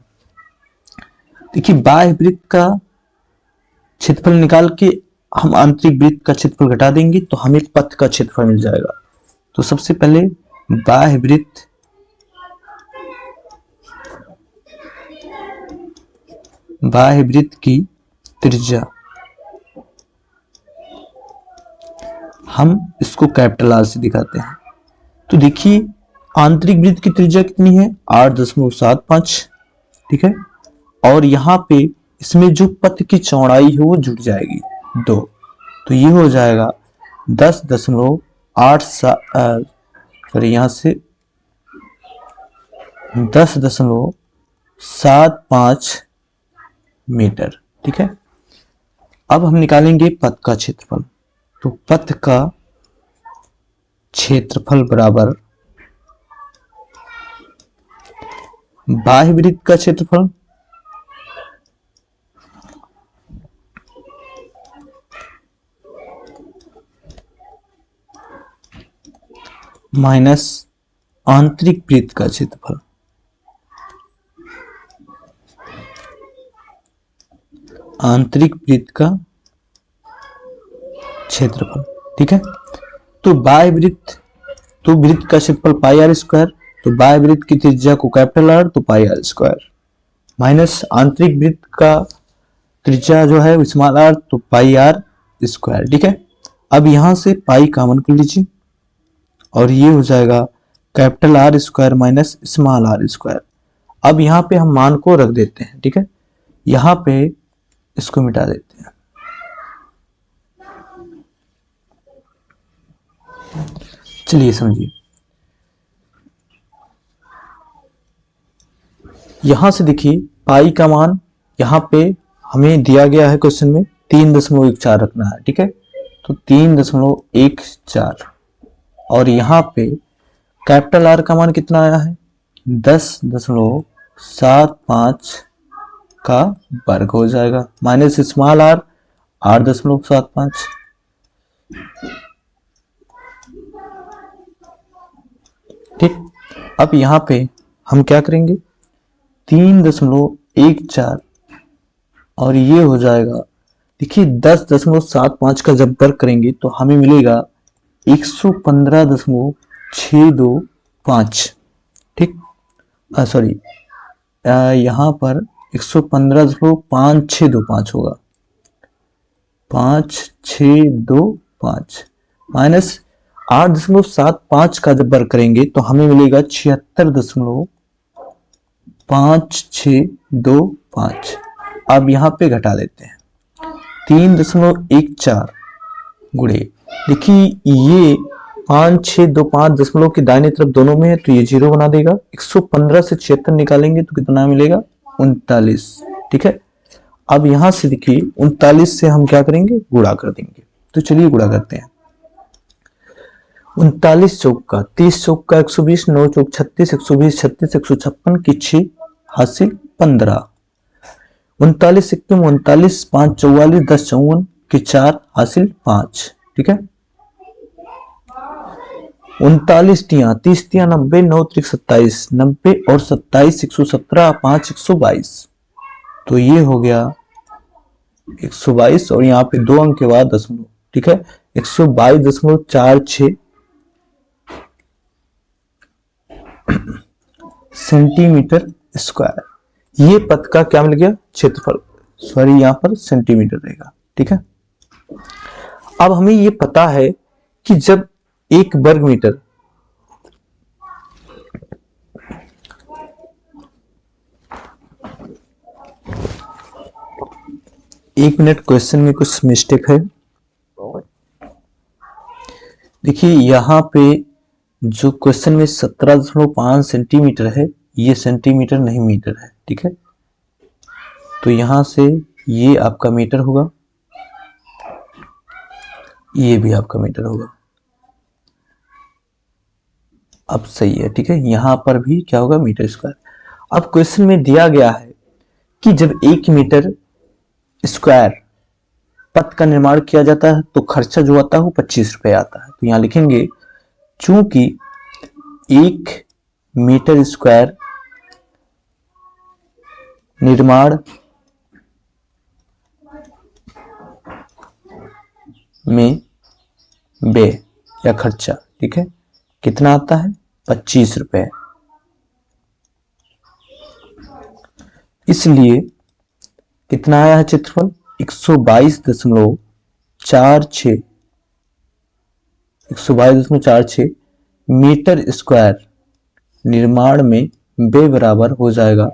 Speaker 1: देखिए, बाह्य वृत्त का क्षेत्रफल निकाल के हम आंतरिक वृत्त का क्षेत्रफल घटा देंगे तो हमें पथ का क्षेत्रफल मिल जाएगा। तो सबसे पहले बाह्य वृत्त की त्रिज्या, हम इसको कैपिटल आर से दिखाते हैं। तो देखिए आंतरिक वृत्त की त्रिज्या कितनी है, 8.75। ठीक है, और यहां पे इसमें जो पथ की चौड़ाई है वो जुड़ जाएगी 2। तो ये हो जाएगा 10.75 मीटर। ठीक है, अब हम निकालेंगे पथ का क्षेत्रफल। तो पथ का क्षेत्रफल बराबर बाह्य वृत्त का क्षेत्रफल माइनस आंतरिक वृत्त का क्षेत्रफल। आंतरिक वृत्त का क्षेत्रफल। ठीक है, तो बाह्य वृत्त, तो वृत्त का क्षेत्रफल पाई आर स्क्वायर, तो बाह्य वृत्त की त्रिज्या को कैपिटल आर, तो पाई आर स्क्वायर, माइनस आंतरिक वृत्त का त्रिज्या जो है स्मॉल आर, तो पाई आर स्क्वायर। ठीक है, अब यहां से पाई कॉमन कर लीजिए और ये हो जाएगा capital R square minus small R square. अब यहाँ पे हम मान को रख देते हैं। ठीक है, यहाँ पे इसको मिटा देते हैं। चलिए समझिए, यहां से देखिए पाई का मान यहाँ पे हमें दिया गया है क्वेश्चन में 3.14 रखना है। ठीक है, तो 3.14 और यहाँ पे कैपिटल आर का मान कितना आया है, 10.75 का वर्ग हो जाएगा, माइनस स्मॉल आर 8.75। ठीक, अब यहाँ पे हम क्या करेंगे, 3.14 और ये हो जाएगा, देखिए 10.75 का जब वर्ग करेंगे तो हमें मिलेगा 115.625। ठीक, सॉरी, यहाँ पर 115.5625 होगा, 5625 माइनस 8.75 का जब वर्ग करेंगे तो हमें मिलेगा 76.5625। अब यहाँ पे घटा लेते हैं, 3.14 गुणे, देखिए ये 5625 दशमलव की दाहिने तरफ दोनों में है तो ये 0 बना देगा। 115 से 76 निकालेंगे तो कितना मिलेगा, 39। ठीक है, अब यहां से देखिए 39 से हम क्या करेंगे, गुणा कर देंगे। तो चलिए गुणा करते हैं। 39 चौका 30, चौका 120, 9 चौक 36, 120 36 156 की 6 हासिल 15, 39 1 39 5 44 10 54 की 4 हासिल 5। ठीक है, 39 तिया 30 तिया 90, 9 त्रिक 27, 90 और 27 117, 5 122। तो ये हो गया 122 और यहाँ पे 2 अंक के बाद दशमलव, ठीक है, 122.46 सेंटीमीटर स्क्वायर। ये पथ का क्या मिल गया, क्षेत्रफल, सॉरी यहाँ पर सेंटीमीटर रहेगा, ठीक है। अब हमें ये पता है कि जब 1 वर्ग मीटर एक मिनट, क्वेश्चन में कुछ मिस्टेक है। देखिए यहाँ पे जो क्वेश्चन में 17.5 सेंटीमीटर है, ये सेंटीमीटर नहीं मीटर है, ठीक है। तो यहां से ये आपका मीटर होगा, ये भी आपका मीटर होगा। अब सही है, ठीक है, यहां पर भी क्या होगा, मीटर स्क्वायर। अब क्वेश्चन में दिया गया है कि जब 1 मीटर स्क्वायर पथ का निर्माण किया जाता है तो खर्चा जो आता है वो 25 रुपए आता है। तो यहां लिखेंगे चूंकि 1 मीटर स्क्वायर निर्माण में व्यय या खर्चा, ठीक है, कितना आता है, 25 रुपए। इसलिए कितना आया है क्षेत्रफल, 122.46 मीटर स्क्वायर निर्माण में व्यय बराबर हो जाएगा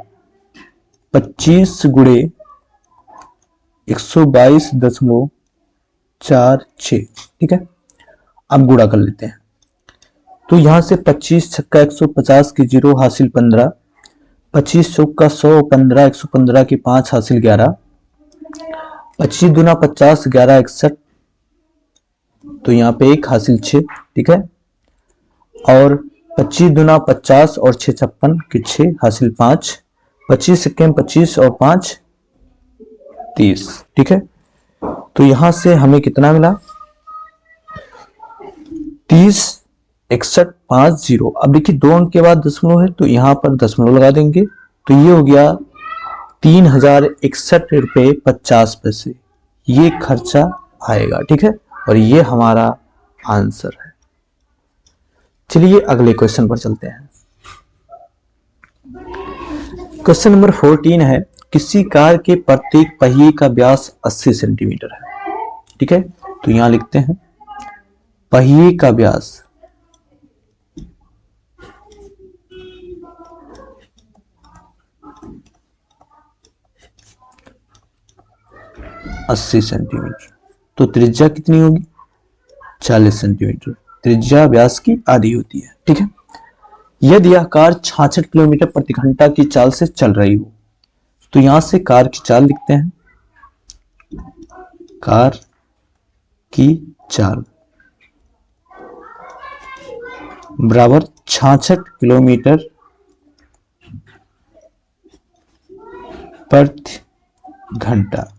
Speaker 1: 25 गुणे 122.46, ठीक है। अब गुणा कर लेते हैं, तो यहां से 25 छक्का 150 की 0 हासिल 15, 25 चौका 100, 15 115 की 5 हासिल 11, 25 दूना 50, 11 61, तो यहाँ पे 1 हासिल 6, ठीक है। और 25 दूना 50 और 6 56 की 6 हासिल 5, 25 सिक्के 25 और 5 30, ठीक है। तो यहां से हमें कितना मिला, 30 61 5 0। अब देखिए 2 अंक के बाद दशमलव है तो यहां पर दशमलव लगा देंगे, तो ये हो गया 3061 रुपए 50 पैसे, ये खर्चा आएगा, ठीक है। और ये हमारा आंसर है। चलिए अगले क्वेश्चन पर चलते हैं। क्वेश्चन नंबर 14 है, किसी कार के प्रत्येक पहिए का व्यास 80 सेंटीमीटर है, ठीक है। तो यहां लिखते हैं पहिए का व्यास 80 सेंटीमीटर, तो त्रिज्या कितनी होगी, 40 सेंटीमीटर। त्रिज्या व्यास की आधी होती है, ठीक है। यदि यह कार 66 किलोमीटर प्रति घंटा की चाल से चल रही हो, तो यहां से कार की चाल लिखते हैं, कार की चाल बराबर 66 किलोमीटर प्रति घंटा।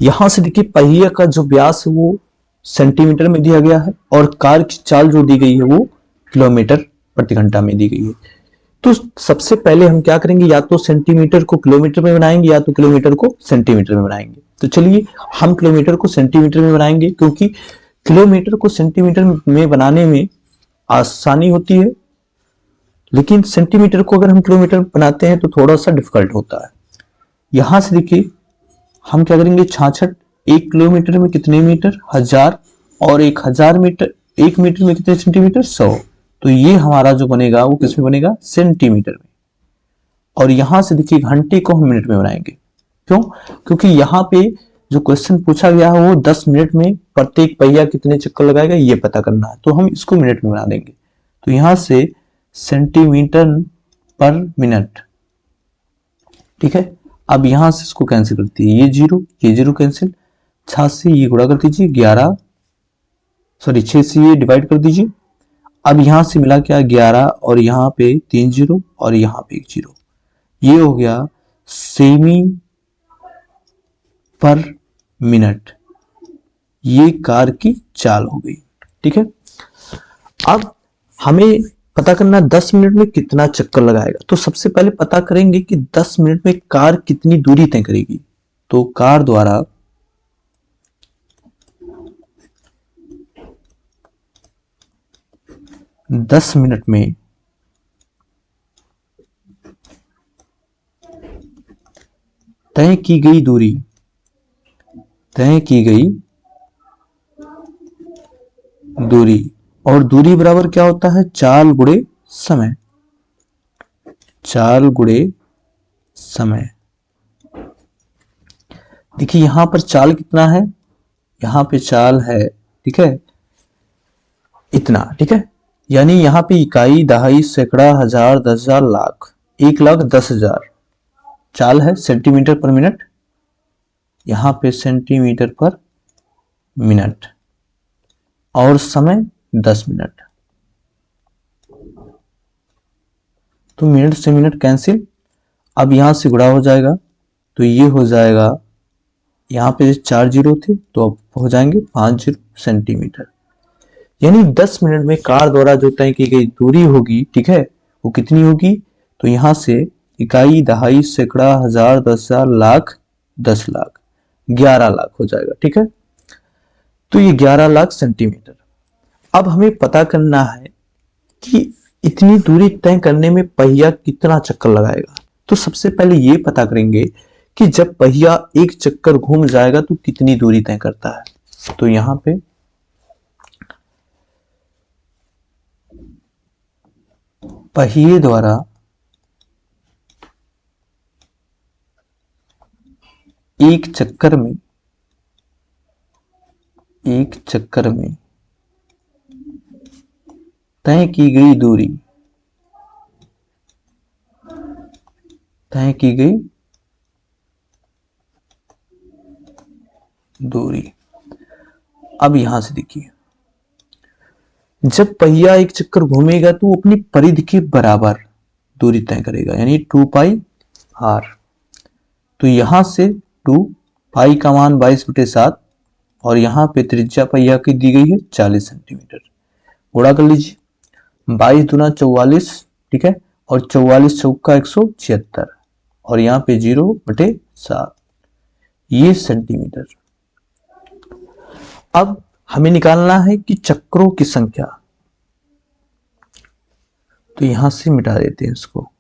Speaker 1: यहां से देखिए पहिए का जो व्यास है वो सेंटीमीटर में दिया गया है और कार की चाल जो दी गई है वो किलोमीटर प्रति घंटा में दी गई है। तो सबसे पहले हम क्या करेंगे, या तो सेंटीमीटर को किलोमीटर में बनाएंगे या तो किलोमीटर को सेंटीमीटर में बनाएंगे। तो चलिए हम किलोमीटर को सेंटीमीटर में बनाएंगे, क्योंकि किलोमीटर को सेंटीमीटर में बनाने में आसानी होती है, लेकिन सेंटीमीटर को अगर हम किलोमीटर बनाते हैं तो थोड़ा सा डिफिकल्ट होता है। यहां से देखिए हम क्या करेंगे, 66 1 किलोमीटर में कितने मीटर, 1000, और 1000 मीटर 1 मीटर में कितने सेंटीमीटर, 100। तो ये हमारा जो बनेगा वो किसमें बनेगा, सेंटीमीटर में। और यहां से देखिए घंटे को हम मिनट में बनाएंगे, क्यों, क्योंकि यहाँ पे जो क्वेश्चन पूछा गया है वो 10 मिनट में प्रत्येक पहिया कितने चक्कर लगाएगा ये पता करना है, तो हम इसको मिनट में बना देंगे। तो यहां से सेंटीमीटर पर मिनट, ठीक है। अब यहां से इसको कैंसिल करती है, ये जीरो कैंसिल, 6 से ये गुणा कर दीजिए, 11 सॉरी 6 से ये डिवाइड कर दीजिए। अब यहां से मिला क्या, 11, और यहां पे 3 जीरो और यहां पे 1 जीरो, ये हो गया सेमी पर मिनट, ये कार की चाल हो गई, ठीक है। अब हमें पता करना 10 मिनट में कितना चक्कर लगाएगा, तो सबसे पहले पता करेंगे कि 10 मिनट में कार कितनी दूरी तय करेगी। तो कार द्वारा 10 मिनट में तय की गई दूरी और दूरी बराबर क्या होता है, चाल गुणे समय। देखिए यहां पर चाल कितना है, यहां पे चाल है, ठीक है, इतना, ठीक है, यानी यहां पे इकाई, दहाई, सैकड़ा, हजार, 10,000, लाख, 1,10,000 चाल है सेंटीमीटर पर मिनट, यहां पे सेंटीमीटर पर मिनट, और समय 10 मिनट। तो मिनट से मिनट कैंसिल, अब यहां से गुणा हो जाएगा, तो ये हो जाएगा, यहां पे 4 जीरो थे तो अब हो जाएंगे 5 जीरो सेंटीमीटर। यानी 10 मिनट में कार द्वारा जो तय की गई दूरी होगी, ठीक है, वो कितनी होगी, तो यहां से इकाई, दहाई, सैकड़ा, हजार, 10,000, लाख, 10 लाख, 11 लाख हो जाएगा, ठीक है। तो ये 11 लाख सेंटीमीटर। अब हमें पता करना है कि इतनी दूरी तय करने में पहिया कितना चक्कर लगाएगा। तो सबसे पहले ये पता करेंगे कि जब पहिया एक चक्कर घूम जाएगा तो कितनी दूरी तय करता है। तो यहां पे पहिए द्वारा एक चक्कर में तय की गई दूरी। अब यहां से देखिए, जब पहिया एक चक्कर घूमेगा तो अपनी परिधि के बराबर दूरी तय करेगा, यानी 2 पाई आर। तो यहां से 2 पाई का मान 22/7 और यहां पे त्रिज्या पहिया की दी गई है 40 सेंटीमीटर। गुणा कर लीजिए, 22 दूना 44, ठीक है, और 44 चौका 176 और यहाँ पे 0/7, ये सेंटीमीटर। अब हमें निकालना है कि चक्रों की संख्या, तो यहां से मिटा देते हैं इसको।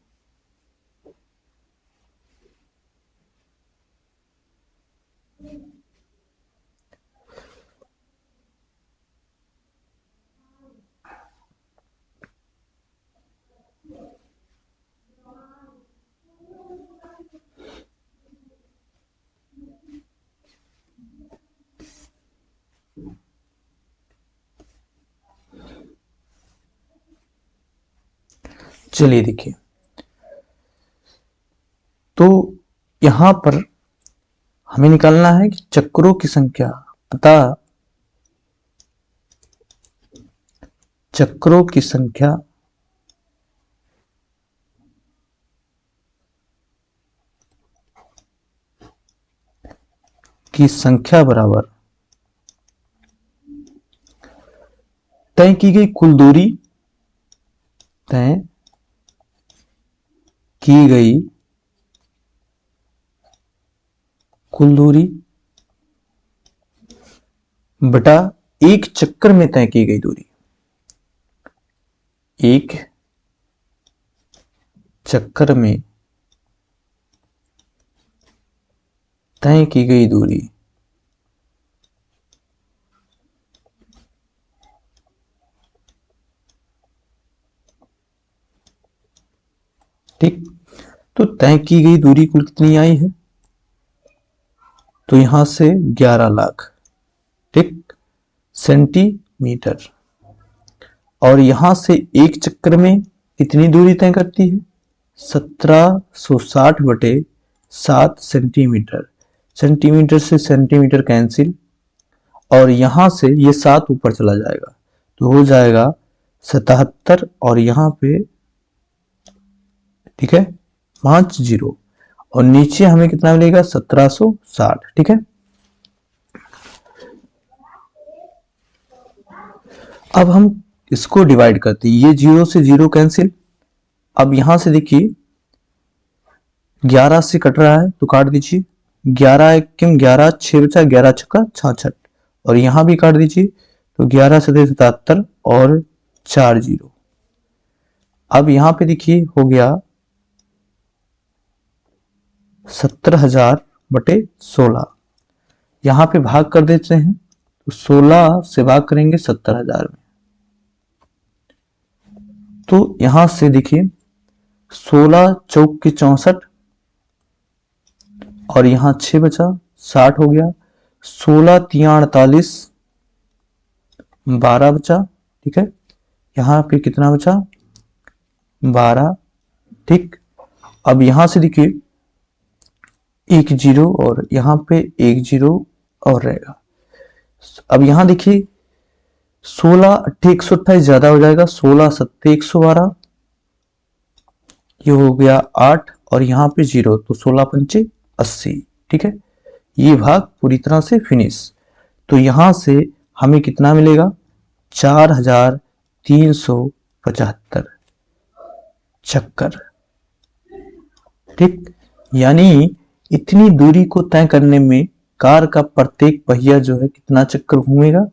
Speaker 1: चलिए देखिए, तो यहां पर हमें निकालना है कि चक्रों की संख्या तथा चक्रों की संख्या बराबर तय की गई कुल दूरी, तय की गई कुल दूरी बटा एक चक्कर में तय की गई दूरी। एक चक्कर में तय की गई दूरी, ठीक। तो तय की गई दूरी कुल कितनी आई है, तो यहां से 11 लाख, ठीक, सेंटीमीटर। और यहां से एक चक्कर में कितनी दूरी तय करती है, 1760/7 सेंटीमीटर। सेंटीमीटर से सेंटीमीटर कैंसिल, और यहां से ये 7 ऊपर चला जाएगा तो हो जाएगा 77, और यहां पे, ठीक है, 5 जीरो, और नीचे हमें कितना मिलेगा, 1760, ठीक है। अब हम इसको डिवाइड करते हैं, ये 0 से 0 कैंसिल। अब यहां से देखिए 11 से कट रहा है तो काट दीजिए, 11 एकम 11, 6 बचा, 11 छक्का 66, और यहां भी काट दीजिए तो 11 सतह 77 और 4 जीरो। अब यहां पे देखिए हो गया 70,000 बटे 16। यहां पे भाग कर देते हैं तो 16 से भाग करेंगे 70,000 में, तो यहां से देखिए 16 चौक के 64, और यहां 6 बचा, 60 हो गया, 16 तिया 48, 12 बचा, ठीक है। यहां पे कितना बचा, 12, ठीक। अब यहां से देखिए एक जीरो, और यहां पे एक जीरो और रहेगा। अब यहां देखिए 16 अट्ठे 128 ज्यादा हो जाएगा, 16 सत्ते 112, ये हो गया 8, और यहां पे जीरो, तो 16 पंचे 80, ठीक है। ये भाग पूरी तरह से फिनिश। तो यहां से हमें कितना मिलेगा, 4,375 चक्कर, ठीक। यानी इतनी दूरी को तय करने में कार का प्रत्येक पहिया जो है कितना चक्कर घूमेगा,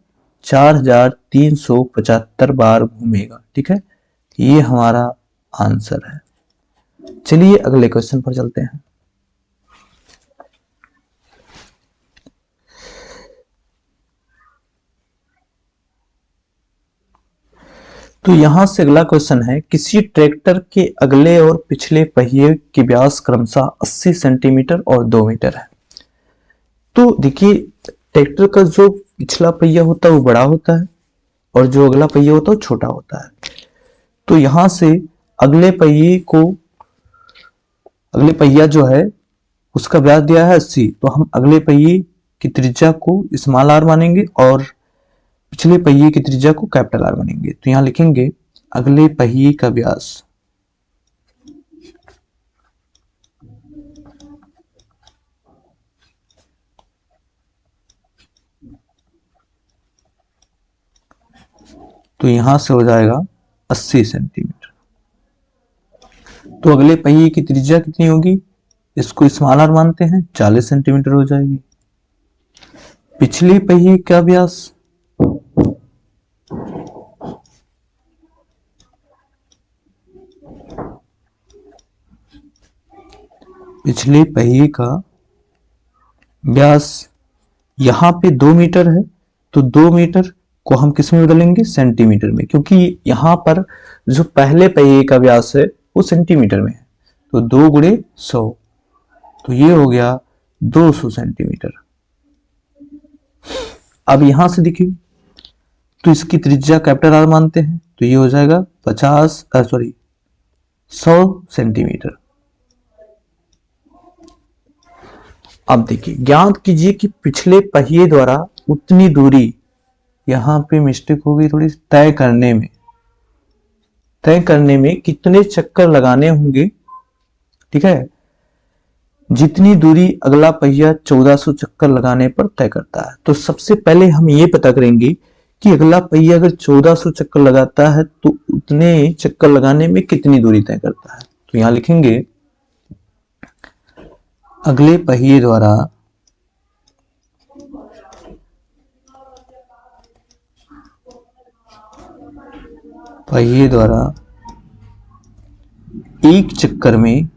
Speaker 1: 4,375 बार घूमेगा, ठीक है। ये हमारा आंसर है। चलिए अगले क्वेश्चन पर चलते हैं। तो यहां से अगला क्वेश्चन है, किसी ट्रैक्टर के अगले और पिछले पहिए के व्यास क्रमशः 80 सेंटीमीटर और 2 मीटर है। तो देखिए ट्रैक्टर का जो पिछला पहिया होता है वो बड़ा होता है, और जो अगला पहिया होता है वो छोटा होता है। तो यहां से अगले पहिया जो है उसका व्यास दिया है 80, तो हम अगले पहिए की त्रिज्या को स्मॉल आर मानेंगे और पिछले पहिए की त्रिज्या को कैपिटल आर मानेंगे। तो यहां लिखेंगे अगले पहिए का व्यास तो यहां से हो जाएगा 80 सेंटीमीटर। तो अगले पहिए की त्रिज्या कितनी होगी, इसको स्मॉल आर मानते हैं, 40 सेंटीमीटर हो जाएगी। पिछले पहिए का व्यास पिछले पहिए का व्यास यहां पे 2 मीटर है, तो 2 मीटर को हम किस में बदलेंगे, सेंटीमीटर में, क्योंकि यहां पर जो पहले पहिए का व्यास है वो सेंटीमीटर में है। तो 2 गुणे 100, तो ये हो गया 200 सेंटीमीटर। अब यहां से देखिए तो इसकी त्रिज्या कैपिटल आर मानते हैं, तो ये हो जाएगा 100 सेंटीमीटर। अब देखिए ज्ञात कीजिए कि पिछले पहिए द्वारा उतनी दूरी, यहां पे मिस्टेक हो गई थोड़ी, तय करने में कितने चक्कर लगाने होंगे, ठीक है, जितनी दूरी अगला पहिया 1400 चक्कर लगाने पर तय करता है। तो सबसे पहले हम ये पता करेंगे कि अगला पहिया अगर 1400 चक्कर लगाता है तो उतने चक्कर लगाने में कितनी दूरी तय करता है। तो यहां लिखेंगे अगले पहिए द्वारा एक चक्कर में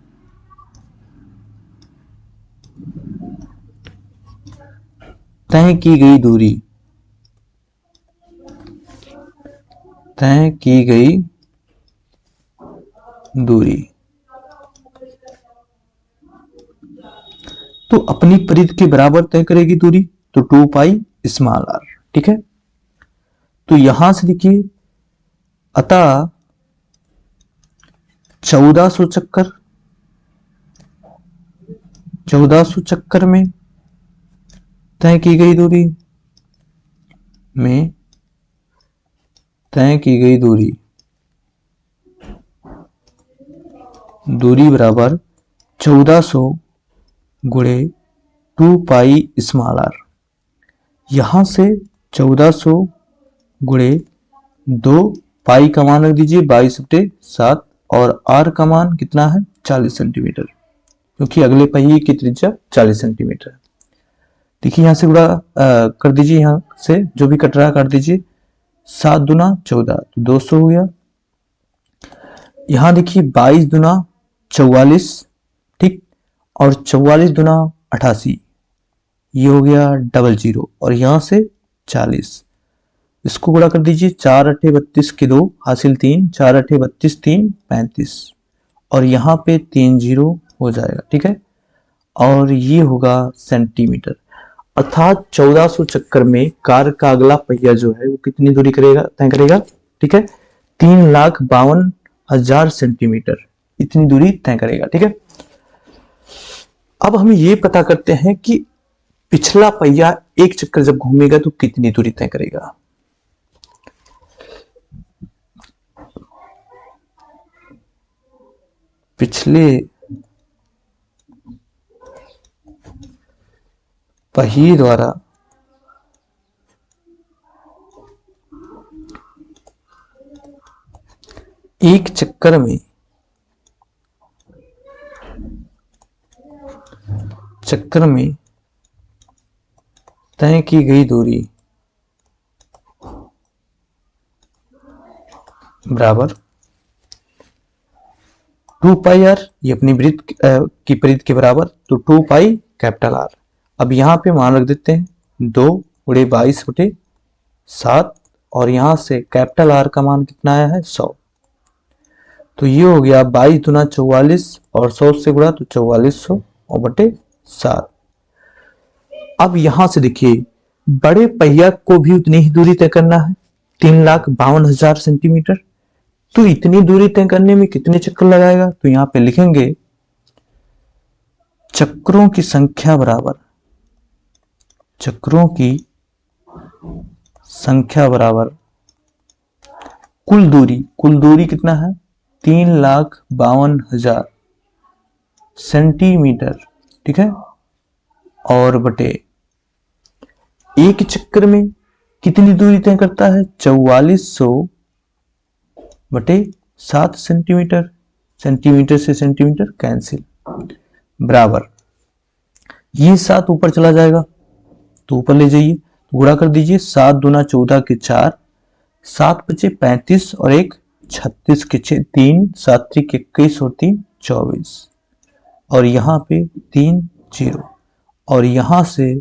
Speaker 1: तय की गई दूरी तो अपनी परिधि के बराबर तय करेगी दूरी, तो 2 पाई स्मॉल आर, ठीक है। तो यहां से देखिए अतः 1400 चक्कर में तय की गई दूरी बराबर 1400 गुणे 2 पाई स्मॉल आर। यहां से 1400 गुणे 2 पाई का मान रख दीजिए 22/7, और आर का मान कितना है 40 सेंटीमीटर। क्योंकि अगले पहिए की त्रिज्या 40 सेंटीमीटर है। देखिए यहां से गुणा कर दीजिए, यहां से जो भी कट रहा है काट दीजिए। 7 दूना 14 तो 200 हो गया। यहां देखिए 22 दूना 44, ठीक, और 44 दूना 88, ये हो गया 00 और यहां से 40, इसको गुणा कर दीजिए। 4 अट्ठे 32 के 2 हासिल 3, 4 अट्ठे 32 3 35 और यहाँ पे 3 0 हो जाएगा, ठीक है। और ये होगा सेंटीमीटर, अर्थात 1400 चक्कर में कार का अगला पहिया जो है वो कितनी दूरी करेगा, तय करेगा, ठीक है, 3,52,000 सेंटीमीटर, इतनी दूरी तय करेगा, ठीक है। अब हम ये पता करते हैं कि पिछला पहिया एक चक्कर जब घूमेगा तो कितनी दूरी तय करेगा। पिछले पहिए द्वारा एक चक्कर में तय की गई दूरी बराबर 2 पाई आर, ये अपनी वृत्त की परिधि के बराबर, तो 2 पाई कैपिटल आर। अब यहाँ पे मान रख देते हैं 2 गुणे 22/7 और यहां से कैपिटल आर का मान कितना आया है 100, तो ये हो गया 22 दूना 44 और 100 से गुणा तो 4400 और बटे 7। अब यहां से देखिए बड़े पहिया को भी उतनी ही दूरी तय करना है, 3,52,000 सेंटीमीटर, तो इतनी दूरी तय करने में कितने चक्कर लगाएगा, तो यहां पे लिखेंगे चक्रों की संख्या बराबर कुल दूरी कितना है 3,52,000 सेंटीमीटर, ठीक है, और बटे एक चक्कर में कितनी दूरी तय करता है 4400 बटे 7 सेंटीमीटर, सेंटीमीटर से सेंटीमीटर कैंसिल, बराबर ये 7 ऊपर चला जाएगा तो ऊपर ले जाइए, तो गुणा कर दीजिए। 7 दूना 14 के 4, 7 बचे 35 और 1 36 के 6, 3 7 त्रिक 21 और 3 24 और यहाँ पे 3 0 और यहाँ से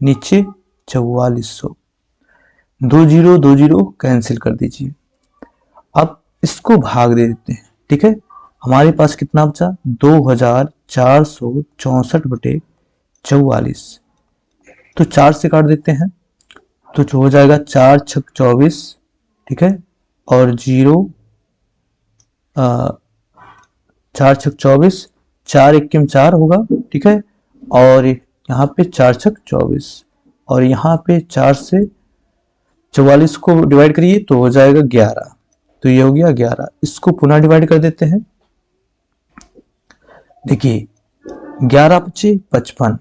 Speaker 1: नीचे 4400, 2 0 कैंसिल कर दीजिए। अब इसको भाग दे देते हैं, ठीक है, हमारे पास कितना बचा 2,464 बटे 44, तो 4 से काट देते हैं तो जो हो जाएगा 4 छक 24, ठीक है, और 4 छक 24, 4 1 4 होगा, ठीक है, और यहाँ पे 4 छक 24 और यहाँ पे 4 से 44 को डिवाइड करिए तो हो जाएगा 11, तो ये हो गया 11। इसको पुनः डिवाइड कर देते हैं, देखिए 11 बचे 55,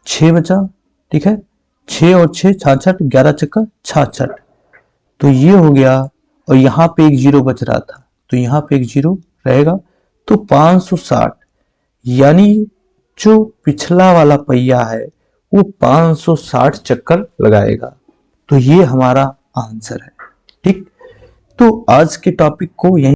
Speaker 1: 6 बचा, ठीक है, 6 और 6 66, 11 चक्का 66, तो ये हो गया और यहाँ पे एक 0 बच रहा था तो यहाँ पे एक 0 रहेगा, तो 560, यानी जो पिछला वाला पहिया है वो 560 चक्कर लगाएगा, तो ये हमारा आंसर है, ठीक। तो आज के टॉपिक को यहीं